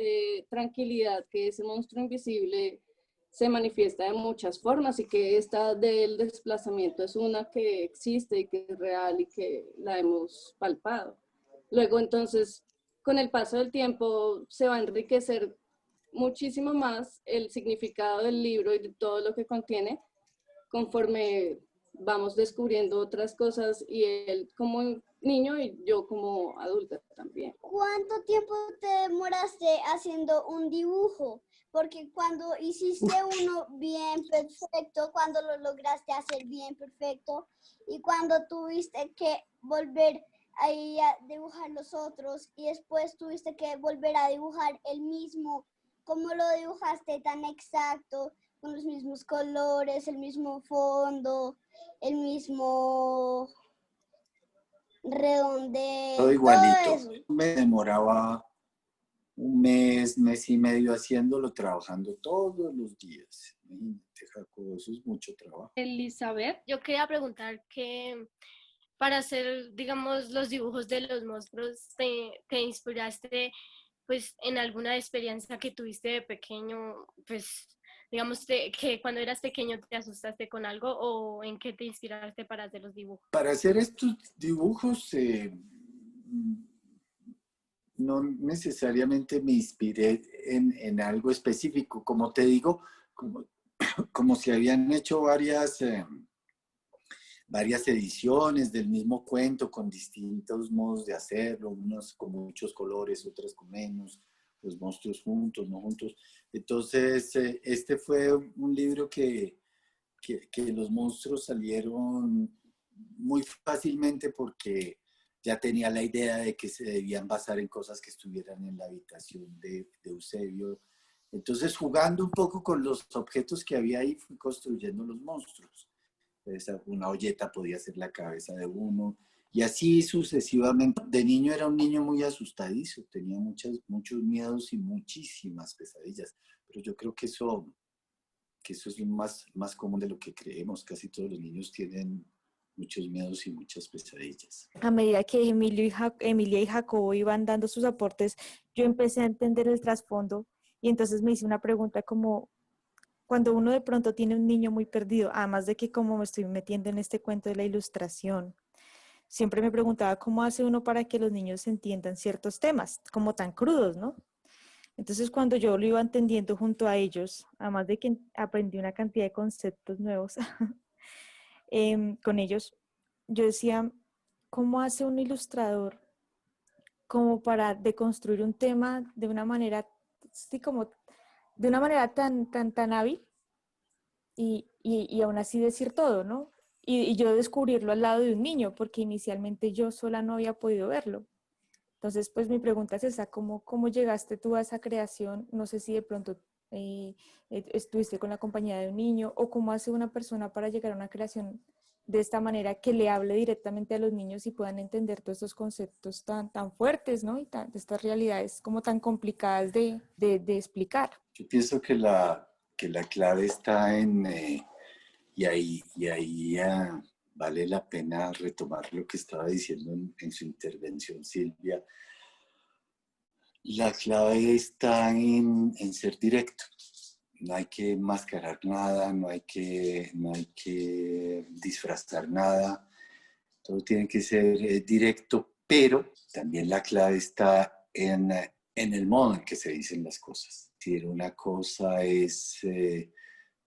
Speaker 8: tranquilidad que ese monstruo invisible se manifiesta de muchas formas y que esta del desplazamiento es una que existe y que es real y que la hemos palpado. Luego entonces, con el paso del tiempo, se va a enriquecer muchísimo más el significado del libro y de todo lo que contiene conforme vamos descubriendo otras cosas y él como niño y yo como adulta también.
Speaker 4: ¿Cuánto tiempo te demoraste haciendo un dibujo? Porque cuando hiciste uno bien perfecto, cuando lo lograste hacer bien perfecto y cuando tuviste que volver ahí a dibujar los otros y después tuviste que volver a dibujar el mismo, ¿cómo lo dibujaste tan exacto? Con los mismos colores, el mismo fondo, el mismo redondeo,
Speaker 3: Todo igualito.
Speaker 4: todo eso.
Speaker 3: Me demoraba un mes, mes y medio haciéndolo, trabajando todos los días. Imagínate, Jacobo, eso es mucho trabajo.
Speaker 2: Elizabeth.
Speaker 9: Yo quería preguntar que para hacer, digamos, los dibujos de los monstruos, ¿te inspiraste pues en alguna experiencia que tuviste de pequeño, pues digamos que cuando eras pequeño te asustaste con algo o en qué te inspiraste para hacer los dibujos?
Speaker 3: Para hacer estos dibujos no necesariamente me inspiré en algo específico. Como te digo, como se habían hecho varias ediciones del mismo cuento con distintos modos de hacerlo, unos con muchos colores, otras con menos, los monstruos juntos, no juntos. Entonces, este fue un libro que los monstruos salieron muy fácilmente porque ya tenía la idea de que se debían basar en cosas que estuvieran en la habitación de Eusebio Entonces, jugando un poco con los objetos que había ahí, fui construyendo los monstruos. Una olleta podía ser la cabeza de uno, y así sucesivamente. De niño era un niño muy asustadizo, tenía muchos miedos y muchísimas pesadillas, pero yo creo que eso es lo más común de lo que creemos. Casi todos los niños tienen muchos miedos y muchas pesadillas.
Speaker 10: A medida que Emilia y Jacobo iban dando sus aportes, yo empecé a entender el trasfondo y entonces me hice una pregunta como, cuando uno de pronto tiene un niño muy perdido, además de que como me estoy metiendo en este cuento de la ilustración, siempre me preguntaba cómo hace uno para que los niños entiendan ciertos temas, como tan crudos, ¿no? Entonces cuando yo lo iba entendiendo junto a ellos, además de que aprendí una cantidad de conceptos nuevos con ellos, yo decía, ¿cómo hace un ilustrador como para deconstruir un tema de una manera, sí, como de una manera tan hábil y aún así decir todo, ¿no? Y yo descubrirlo al lado de un niño, porque inicialmente yo sola no había podido verlo. Entonces, pues mi pregunta es esa, ¿cómo llegaste tú a esa creación? No sé si de pronto estuviste con la compañía de un niño o cómo hace una persona para llegar a una creación de esta manera que le hable directamente a los niños y puedan entender todos estos conceptos tan fuertes, ¿no? Y de estas realidades como tan complicadas de explicar.
Speaker 3: Yo pienso que la clave está y ahí vale la pena retomar lo que estaba diciendo en su intervención, Silvia. La clave está en ser directo. No hay que mascarar nada, no hay que disfrazar nada. Todo tiene que ser directo, pero también la clave está en el modo en que se dicen las cosas. Si una cosa es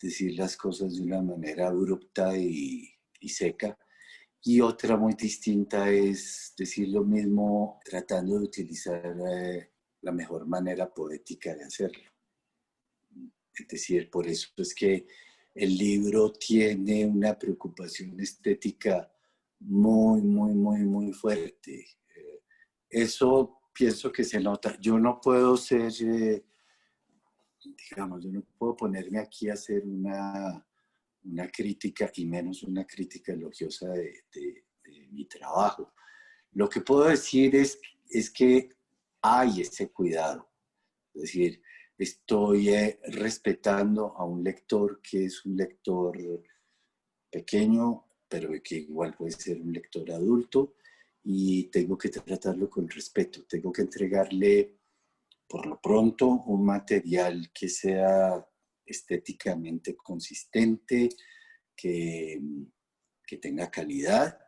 Speaker 3: decir las cosas de una manera abrupta y seca, y otra muy distinta es decir lo mismo tratando de utilizar la mejor manera poética de hacerlo. Es decir, por eso es que el libro tiene una preocupación estética muy fuerte. Eso pienso que se nota. Yo no puedo ser, digamos, yo no puedo ponerme aquí a hacer una crítica, y menos una crítica elogiosa de mi trabajo. Lo que puedo decir es que hay ese cuidado. Es decir, estoy respetando a un lector que es un lector pequeño, pero que igual puede ser un lector adulto, y tengo que tratarlo con respeto. Tengo que entregarle, por lo pronto, un material que sea estéticamente consistente, que tenga calidad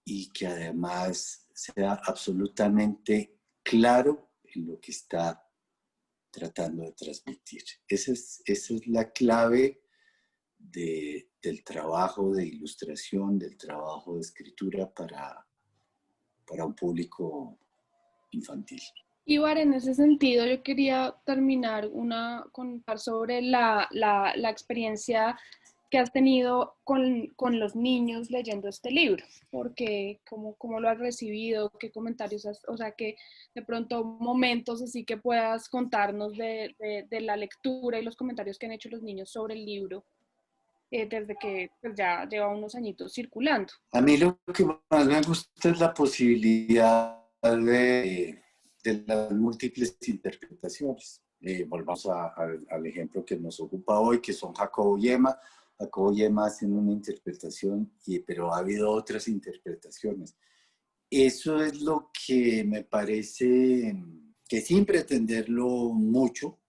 Speaker 3: y que además sea absolutamente claro en lo que está tratando de transmitir. Esa es la clave del trabajo de ilustración, del trabajo de escritura para un público infantil.
Speaker 2: Ibar, en ese sentido, yo quería terminar contar sobre la experiencia que has tenido con los niños leyendo este libro, porque cómo lo has recibido, qué comentarios o sea, que de pronto momentos así que puedas contarnos de la lectura y los comentarios que han hecho los niños sobre el libro desde que pues, ya lleva unos añitos circulando.
Speaker 3: A mí lo que más me gusta es la posibilidad de las múltiples interpretaciones. Volvamos al ejemplo que nos ocupa hoy, que son Jacobo y Emma. Jacobo y Emma hacen una interpretación, pero ha habido otras interpretaciones. Eso es lo que me parece que, sin pretenderlo mucho,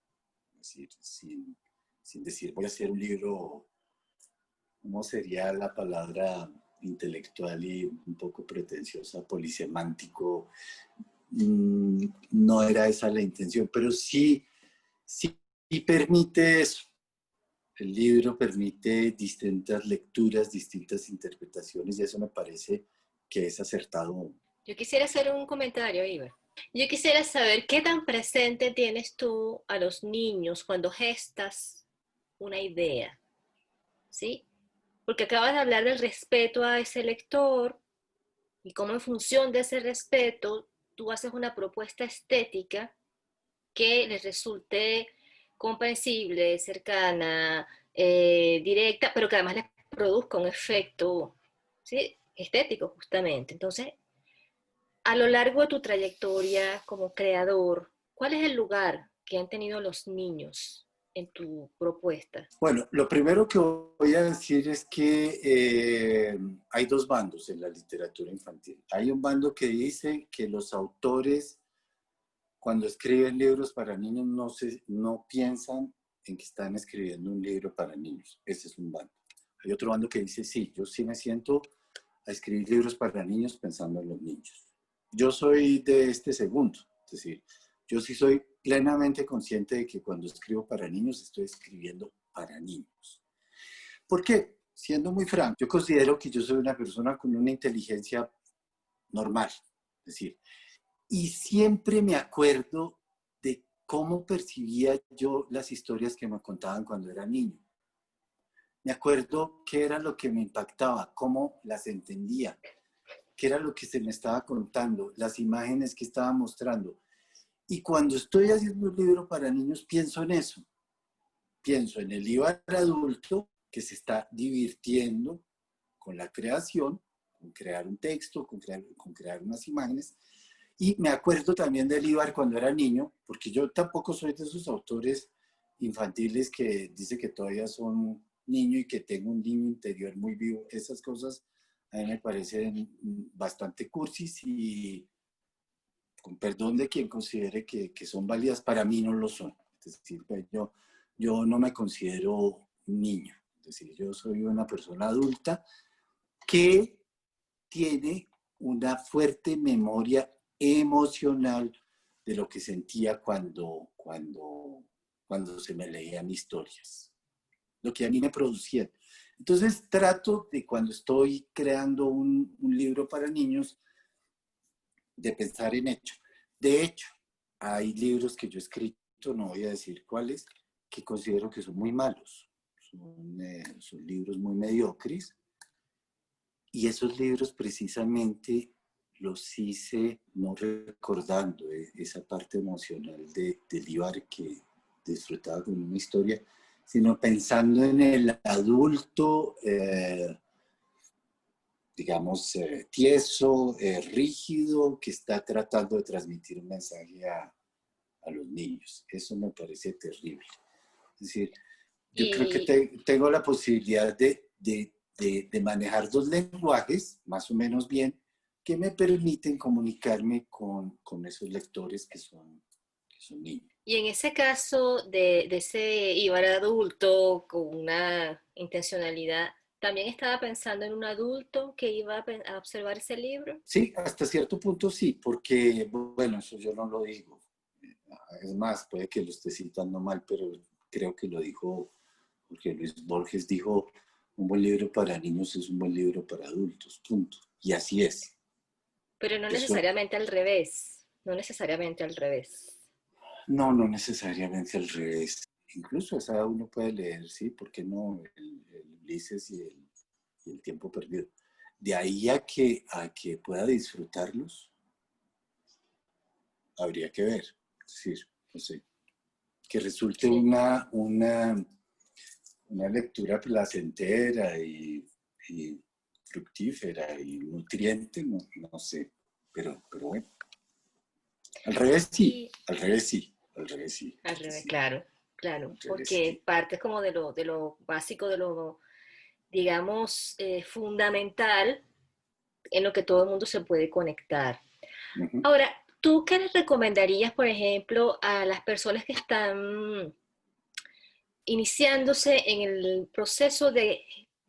Speaker 3: es decir, sin decir voy a hacer un libro, ¿cómo sería la palabra intelectual y un poco pretenciosa? Polisemántico. No era esa la intención, pero sí permite eso. El libro permite distintas lecturas, distintas interpretaciones, y eso me parece que es acertado.
Speaker 1: Yo quisiera hacer un comentario, Iber. Yo quisiera saber qué tan presente tienes tú a los niños cuando gestas una idea, ¿sí? Porque acabas de hablar del respeto a ese lector y cómo en función de ese respeto tú haces una propuesta estética que les resulte comprensible, cercana, directa, pero que además les produzca un efecto, ¿sí?, estético justamente. Entonces, a lo largo de tu trayectoria como creador, ¿cuál es el lugar que han tenido los niños en tu propuesta?
Speaker 3: Bueno, lo primero que voy a decir es que hay dos bandos en la literatura infantil. Hay un bando que dice que los autores, cuando escriben libros para niños, no piensan en que están escribiendo un libro para niños. Ese es un bando. Hay otro bando que dice, sí, yo sí me siento a escribir libros para niños pensando en los niños. Yo soy de este segundo, es decir, yo sí soy plenamente consciente de que cuando escribo para niños, estoy escribiendo para niños. ¿Por qué? Siendo muy franco, yo considero que yo soy una persona con una inteligencia normal, es decir, y siempre me acuerdo de cómo percibía yo las historias que me contaban cuando era niño. Me acuerdo qué era lo que me impactaba, cómo las entendía, qué era lo que se me estaba contando, las imágenes que estaba mostrando. Y cuando estoy haciendo un libro para niños, pienso en eso. Pienso en el Ibar adulto que se está divirtiendo con la creación, con crear un texto, con crear unas imágenes. Y me acuerdo también del Ibar cuando era niño, porque yo tampoco soy de esos autores infantiles que dice que todavía son niño y que tengo un niño interior muy vivo. Esas cosas a mí me parecen bastante cursis y, con perdón de quien considere que son válidas, para mí no lo son. Es decir, pues yo no me considero un niño. Es decir, yo soy una persona adulta que tiene una fuerte memoria emocional de lo que sentía cuando se me leían historias, lo que a mí me producía. Entonces trato de, cuando estoy creando un libro para niños, de pensar en hecho. De hecho, hay libros que yo he escrito, no voy a decir cuáles, que considero que son muy malos. Son libros muy mediocres. Y esos libros precisamente los hice no recordando esa parte emocional del Ibar que disfrutaba con una historia, sino pensando en el adulto, digamos, tieso, rígido, que está tratando de transmitir un mensaje a los niños. Eso me parece terrible. Es decir, yo creo que tengo la posibilidad de manejar dos lenguajes, más o menos bien, que me permiten comunicarme con esos lectores que son niños.
Speaker 1: Y en ese caso de ese Ibar adulto con una intencionalidad, ¿también estaba pensando en un adulto que iba a observar ese libro?
Speaker 3: Sí, hasta cierto punto sí, porque, bueno, eso yo no lo digo. Es más, puede que lo esté citando mal, pero creo que lo dijo, porque Luis Borges dijo, un buen libro para niños es un buen libro para adultos, punto. Y así es.
Speaker 1: Pero no necesariamente al revés, no necesariamente al revés.
Speaker 3: No necesariamente al revés. Incluso esa uno puede leer, sí, ¿por qué no? El Ulises y el tiempo perdido. De ahí a que pueda disfrutarlos, habría que ver. Es decir, no sé, que resulte
Speaker 1: Sí.
Speaker 3: una lectura placentera y fructífera y nutriente, no sé, pero bueno. Al revés sí, al revés sí.
Speaker 1: Al revés,
Speaker 3: Sí.
Speaker 1: claro, porque parte como de lo básico, de lo, digamos, fundamental en lo que todo el mundo se puede conectar.
Speaker 3: Uh-huh.
Speaker 1: Ahora, ¿tú qué les recomendarías, por ejemplo, a las personas que están iniciándose en el proceso de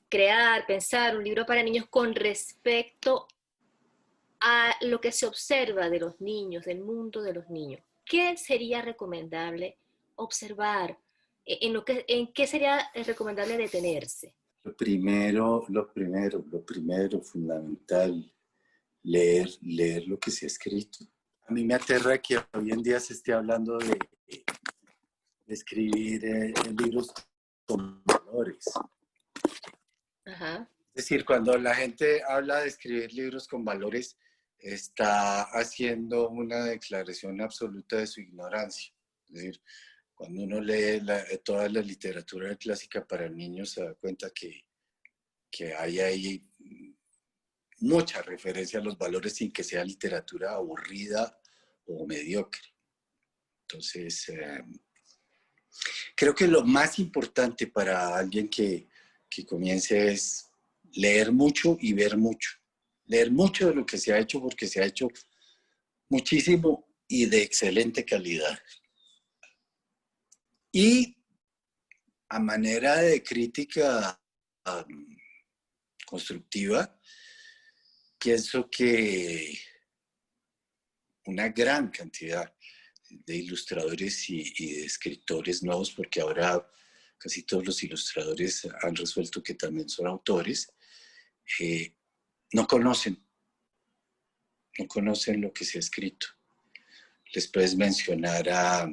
Speaker 1: crear, pensar un libro para niños con respecto a lo que se observa de los niños, del mundo de los niños? ¿Qué sería recomendable observar? ¿En qué sería recomendable detenerse?
Speaker 3: Lo primero, fundamental, leer lo que se ha escrito. A mí me aterra que hoy en día se esté hablando de escribir libros con valores.
Speaker 1: Ajá.
Speaker 3: Es decir, cuando la gente habla de escribir libros con valores, está haciendo una declaración absoluta de su ignorancia. Es decir, Cuando uno lee toda la literatura clásica para niños, se da cuenta que hay ahí mucha referencia a los valores sin que sea literatura aburrida o mediocre. Entonces, creo que lo más importante para alguien que comience es leer mucho y ver mucho. Leer mucho de lo que se ha hecho, porque se ha hecho muchísimo y de excelente calidad. Y a manera de crítica constructiva, pienso que una gran cantidad de ilustradores y de escritores nuevos, porque ahora casi todos los ilustradores han resuelto que también son autores, no conocen lo que se ha escrito. Les puedes mencionar a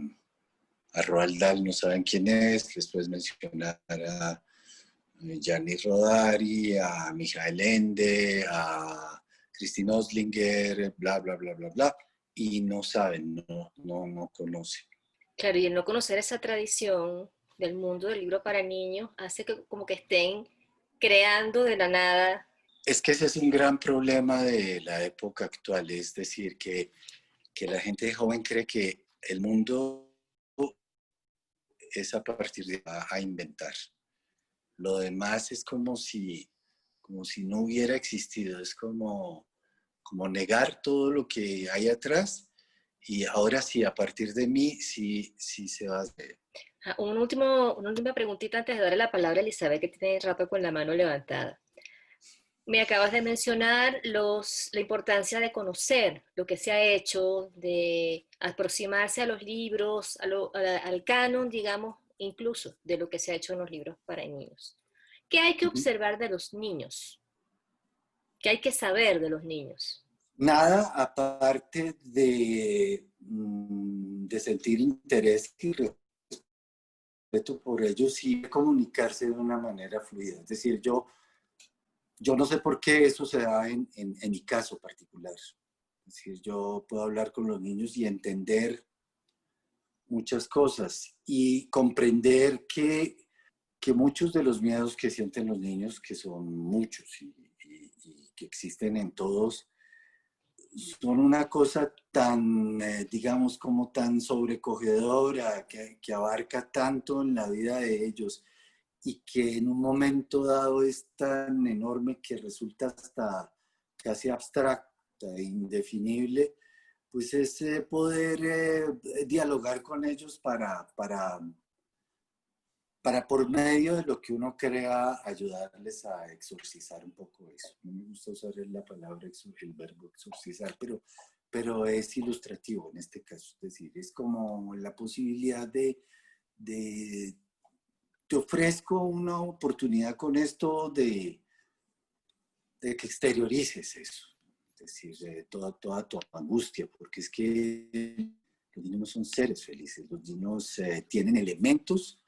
Speaker 3: Roald Dahl, no saben quién es, les puedes mencionar a Gianni Rodari, a Michael Ende, a Christine Oslinger, bla, bla, bla, bla, bla, y no saben, no conocen.
Speaker 1: Claro, y el no conocer esa tradición del mundo del libro para niños hace que como que estén creando de la nada.
Speaker 3: Es que ese es un gran problema de la época actual, es decir, que la gente joven cree que el mundo es a partir de a inventar. Lo demás es como si no hubiera existido, es como negar todo lo que hay atrás y ahora sí, a partir de mí, sí se va a hacer.
Speaker 1: Una última preguntita antes de darle la palabra a Elizabeth, que tiene rato con la mano levantada. Me acabas de mencionar la importancia de conocer lo que se ha hecho, de aproximarse a los libros, al canon, digamos, incluso de lo que se ha hecho en los libros para niños. ¿Qué hay que observar de los niños? ¿Qué hay que saber de los niños?
Speaker 3: Nada aparte de sentir interés y respeto por ellos y comunicarse de una manera fluida. Es decir, yo no sé por qué eso se da en mi caso particular. Es decir, yo puedo hablar con los niños y entender muchas cosas y comprender que muchos de los miedos que sienten los niños, que son muchos y que existen en todos, son una cosa tan, digamos, como tan sobrecogedora, que abarca tanto en la vida de ellos y que en un momento dado es tan enorme que resulta hasta casi abstracta e indefinible, pues es poder dialogar con ellos para por medio de lo que uno crea ayudarles a exorcizar un poco eso. No me gusta usar la palabra, el verbo exorcizar, pero es ilustrativo en este caso. Es decir, es como la posibilidad de te ofrezco una oportunidad con esto de que exteriorices eso. Es decir, toda tu angustia, porque es que los niños no son seres felices. Los niños tienen elementos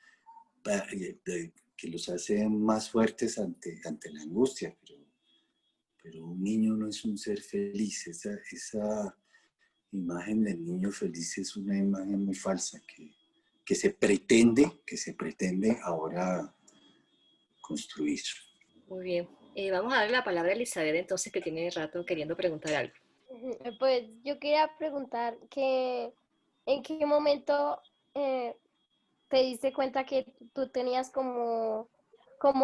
Speaker 3: que los hacen más fuertes ante la angustia, pero un niño no es un ser feliz. Esa imagen del niño feliz es una imagen muy falsa que se pretende ahora construir.
Speaker 1: Muy bien. Vamos a darle la palabra a Elizabeth, entonces, que tiene rato queriendo preguntar algo.
Speaker 5: Pues yo quería preguntar que en qué momento te diste cuenta que tú tenías como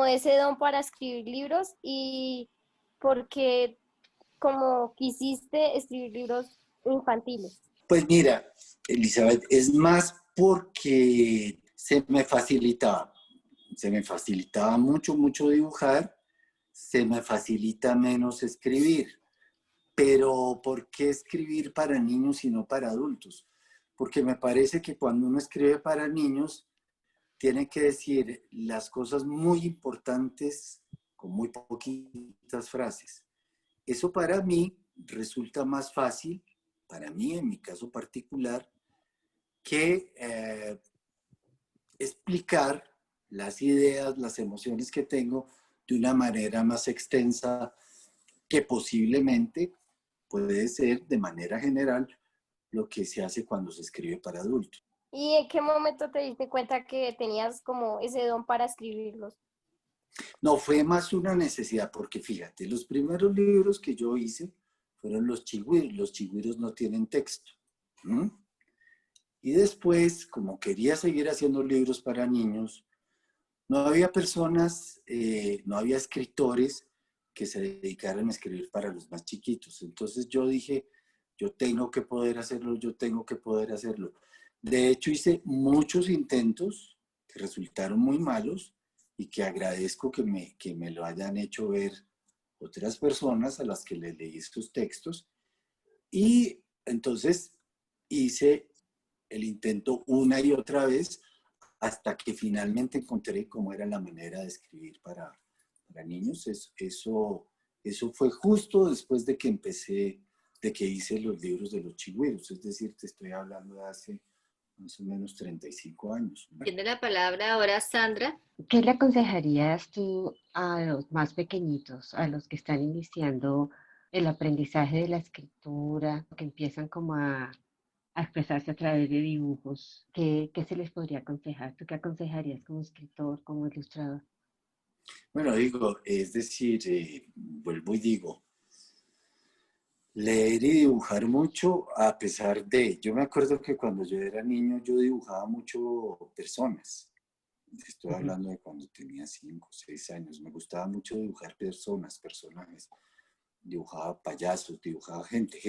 Speaker 5: ese don para escribir libros y por qué como quisiste escribir libros infantiles.
Speaker 3: Pues mira, Elizabeth, es más porque se me facilitaba mucho dibujar, se me facilita menos escribir. Pero ¿por qué escribir para niños y no para adultos? Porque me parece que cuando uno escribe para niños, tiene que decir las cosas muy importantes con muy poquitas frases. Eso para mí resulta más fácil, para mí en mi caso particular, que explicar las ideas, las emociones que tengo de una manera más extensa que posiblemente puede ser de manera general lo que se hace cuando se escribe para adultos.
Speaker 9: ¿Y en qué momento te diste cuenta que tenías como ese don para escribirlos?
Speaker 3: No, fue más una necesidad, porque fíjate, los primeros libros que yo hice fueron los chigüiros. Los chigüiros no tienen texto. ¿Mm? Y después, como quería seguir haciendo libros para niños, no había personas, no había escritores que se dedicaran a escribir para los más chiquitos. Entonces yo dije, yo tengo que poder hacerlo, yo tengo que poder hacerlo. De hecho, hice muchos intentos que resultaron muy malos y que agradezco que me lo hayan hecho ver otras personas a las que les leí estos textos. Y entonces hice el intento una y otra vez hasta que finalmente encontré cómo era la manera de escribir para niños. Eso fue justo después de que empecé, de que hice los libros de los chigüiros. Es decir, te estoy hablando de hace más o menos 35 años.
Speaker 1: Tiene la palabra ahora Sandra.
Speaker 11: ¿Qué le aconsejarías tú a los más pequeñitos, a los que están iniciando el aprendizaje de la escritura, que empiezan como a expresarse a través de dibujos? ¿Qué se les podría aconsejar? ¿Tú qué aconsejarías como escritor, como ilustrador?
Speaker 3: Bueno, digo, es decir, vuelvo y digo, leer y dibujar mucho a pesar de, yo me acuerdo que cuando yo era niño yo dibujaba mucho personas. Estoy hablando de cuando tenía 5 o 6 años. Me gustaba mucho dibujar personas, personajes. Dibujaba payasos, dibujaba gente.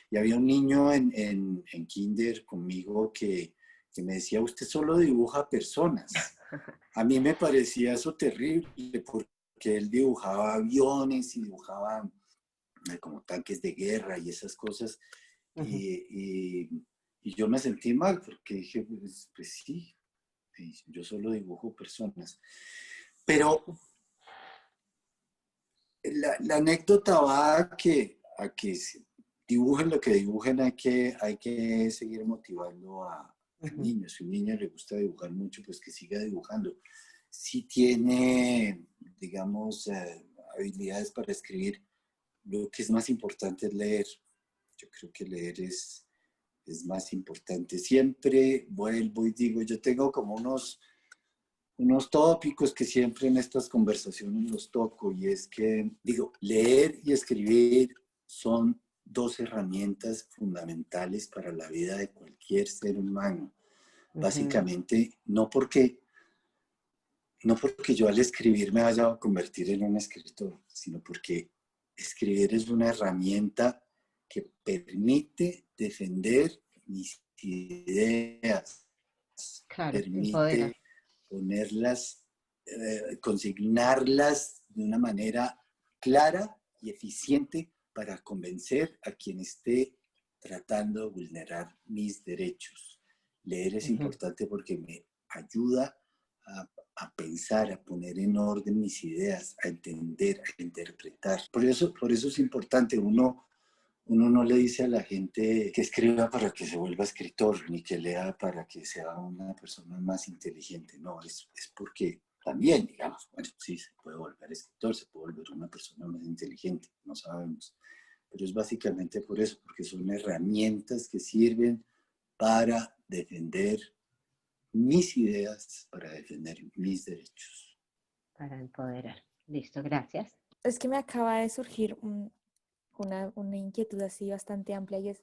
Speaker 3: Y había un niño en kinder conmigo que me decía, usted solo dibuja personas. A mí me parecía eso terrible porque él dibujaba aviones y dibujaba como tanques de guerra y esas cosas. Y yo me sentí mal porque dije, pues sí, yo solo dibujo personas. Pero la anécdota va a que dibujen lo que dibujen, hay que seguir motivando a niños. Si a un niño le gusta dibujar mucho, pues que siga dibujando. Si tiene, digamos, habilidades para escribir, lo que es más importante es leer. Yo creo que leer es más importante. Siempre vuelvo y digo, yo tengo como unos tópicos que siempre en estas conversaciones los toco, y es que, digo, leer y escribir son dos herramientas fundamentales para la vida de cualquier ser humano. Básicamente, no porque yo al escribir me vaya a convertir en un escritor, sino porque escribir es una herramienta que permite defender mis ideas,
Speaker 11: Claro, empodera.
Speaker 3: permite ponerlas, consignarlas de una manera clara y eficiente para convencer a quien esté tratando de vulnerar mis derechos. Leer es importante porque me ayuda a pensar, a poner en orden mis ideas, a entender, a interpretar. Por eso es importante. Uno no le dice a la gente que escriba para que se vuelva escritor, ni que lea para que sea una persona más inteligente. No, es porque también, digamos, bueno, sí, se puede volver escritor, se puede volver una persona más inteligente, no sabemos. Pero es básicamente por eso, porque son herramientas que sirven para defender mis ideas, para defender mis derechos.
Speaker 11: Para empoderar. Listo, gracias.
Speaker 10: Es que me acaba de surgir una inquietud así bastante amplia, y es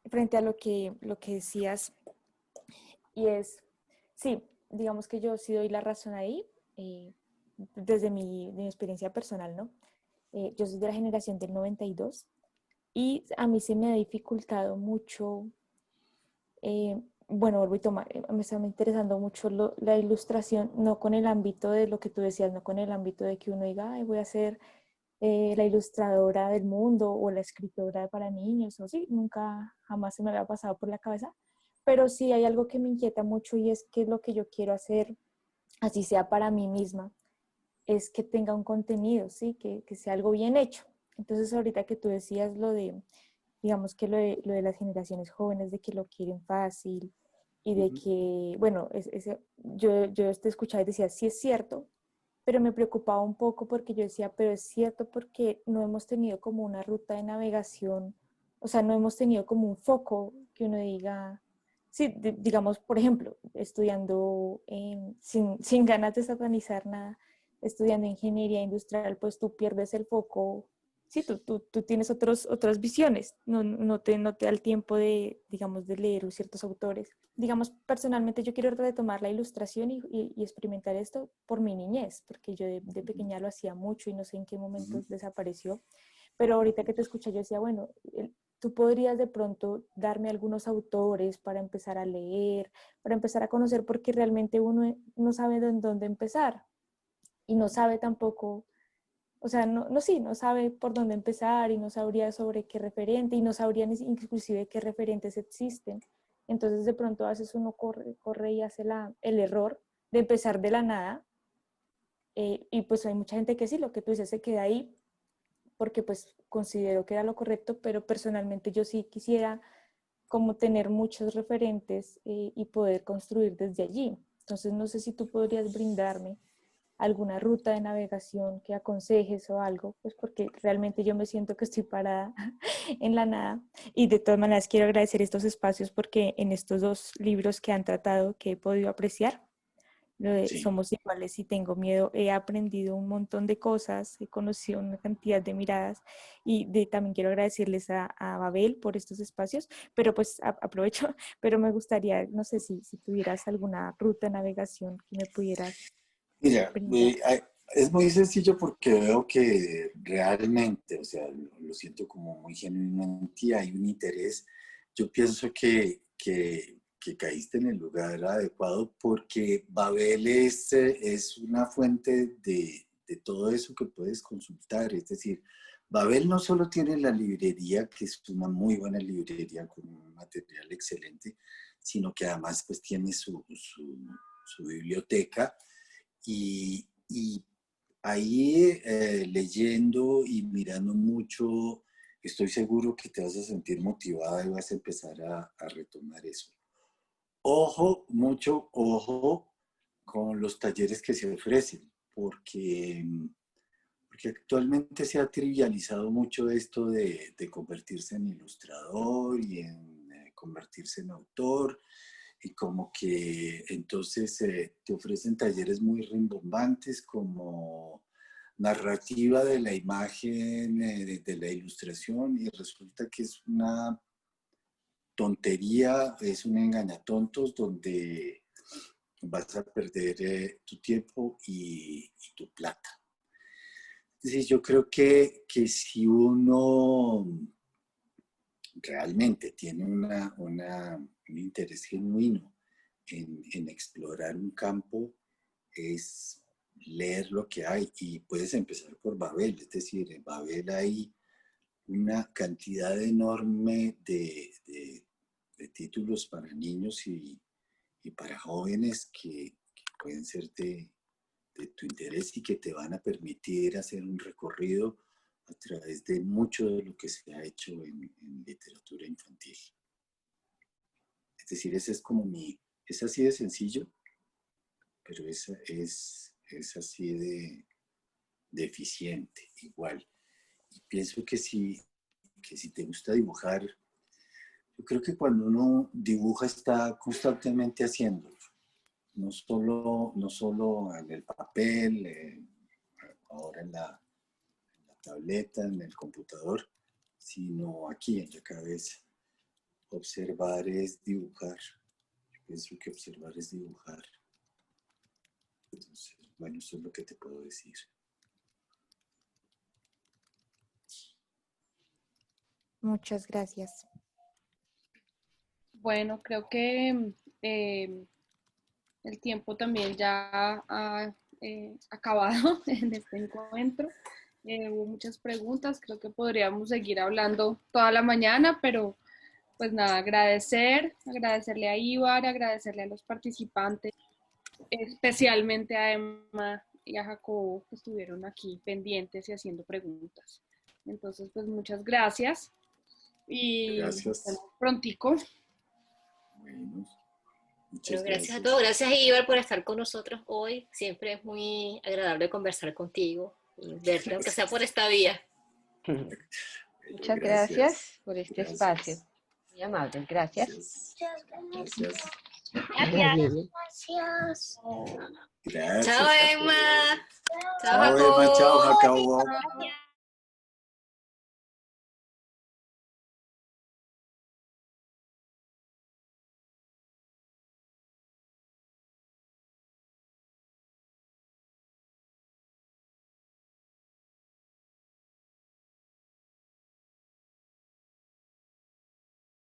Speaker 10: frente a lo que decías, y es, sí, digamos que yo sí doy la razón ahí, desde mi experiencia personal, ¿no? Yo soy de la generación del 92 y a mí se me ha dificultado mucho, bueno, vuelvo y tomar, me está interesando mucho la ilustración, no con el ámbito de lo que tú decías, no con el ámbito de que uno diga, ay, voy a ser la ilustradora del mundo o la escritora para niños, o sí, nunca, jamás se me había pasado por la cabeza, pero sí hay algo que me inquieta mucho, y es que lo que yo quiero hacer, así sea para mí misma, es que tenga un contenido, ¿sí? Que sea algo bien hecho. Entonces ahorita que tú decías lo de, digamos que lo de las generaciones jóvenes, de que lo quieren fácil y de que, bueno, yo te escuchaba y decía, sí es cierto, pero me preocupaba un poco porque yo decía, pero es cierto porque no hemos tenido como una ruta de navegación, o sea, no hemos tenido como un foco que uno diga, sí, digamos, por ejemplo, estudiando sin ganas de satanizar nada, estudiando ingeniería industrial, pues tú pierdes el foco. Sí, tú tienes otras visiones, no te da el tiempo de, digamos, de leer ciertos autores. Digamos, personalmente yo quiero retomar la ilustración y experimentar esto por mi niñez, porque yo de pequeña lo hacía mucho y no sé en qué momento desapareció. Pero ahorita que te escuché yo decía, bueno, tú podrías de pronto darme algunos autores para empezar a leer, para empezar a conocer, porque realmente uno no sabe de dónde empezar y no sabe tampoco. O sea, no sabe por dónde empezar y no sabría sobre qué referente y no sabría ni inclusive qué referentes existen. Entonces de pronto a veces uno corre y hace el error de empezar de la nada y pues hay mucha gente que sí, lo que tú dices se queda ahí porque pues considero que era lo correcto, pero personalmente yo sí quisiera como tener muchos referentes y poder construir desde allí. Entonces no sé si tú podrías brindarme alguna ruta de navegación que aconsejes o algo, pues porque realmente yo me siento que estoy parada en la nada. Y de todas maneras quiero agradecer estos espacios porque en estos 2 libros que han tratado, que he podido apreciar,
Speaker 3: Sí.
Speaker 10: Somos iguales y tengo miedo, he aprendido un montón de cosas, he conocido una cantidad de miradas y también quiero agradecerles a Babel por estos espacios, pero pues aprovecho, pero me gustaría, no sé si tuvieras alguna ruta de navegación que me pudieras
Speaker 3: Mira,
Speaker 10: brindar.
Speaker 3: es muy sencillo porque veo que realmente, o sea, lo siento como muy genuinamente, hay un interés. Yo pienso que caíste en el lugar adecuado porque Babel es una fuente de todo eso que puedes consultar. Es decir, Babel no solo tiene la librería, que es una muy buena librería con un material excelente, sino que además pues tiene su biblioteca. Y ahí leyendo y mirando mucho, estoy seguro que te vas a sentir motivada y vas a empezar a retomar eso. Ojo, mucho ojo con los talleres que se ofrecen, porque actualmente se ha trivializado mucho esto de convertirse en ilustrador y en convertirse en autor. Y como que entonces te ofrecen talleres muy rimbombantes como narrativa de la imagen, de la ilustración, y resulta que es una tontería, es un engañatontos donde vas a perder tu tiempo y tu plata. Es decir, yo creo que si uno realmente tiene un interés genuino en explorar un campo, es leer lo que hay y puedes empezar por Babel, es decir, en Babel hay una cantidad enorme de títulos para niños y para jóvenes que pueden ser de tu interés y que te van a permitir hacer un recorrido a través de mucho de lo que se ha hecho en literatura infantil. Es decir, ese es como es así de sencillo, pero es así de eficiente, igual. Y pienso que si te gusta dibujar, yo creo que cuando uno dibuja está constantemente haciéndolo. No solo en el papel, ahora en la tableta, en el computador, sino aquí en la cabeza. Observar es dibujar. Yo pienso que observar es dibujar. Entonces, bueno, eso es lo que te puedo decir.
Speaker 10: Muchas gracias.
Speaker 2: Bueno, creo que el tiempo también ya ha acabado en este encuentro. Hubo muchas preguntas, creo que podríamos seguir hablando toda la mañana, pero pues nada, agradecerle a Ibar, agradecerle a los participantes, especialmente a Emma y a Jacobo que estuvieron aquí pendientes y haciendo preguntas. Entonces, pues muchas gracias y
Speaker 3: Gracias.
Speaker 2: nos vemos prontico.
Speaker 3: Bueno, muchas
Speaker 1: gracias a todos. Gracias, Ibar, por estar con nosotros hoy. Siempre es muy agradable conversar contigo y verte, aunque sea por esta vía.
Speaker 11: Muchas gracias por este espacio. Muy amables, gracias.
Speaker 3: Gracias.
Speaker 11: Gracias.
Speaker 5: Gracias.
Speaker 3: Gracias.
Speaker 1: Chao, Emma. Chao,
Speaker 3: Chao, Emma.
Speaker 1: Jacobo.
Speaker 3: Chao, Jacobo.
Speaker 5: Gracias.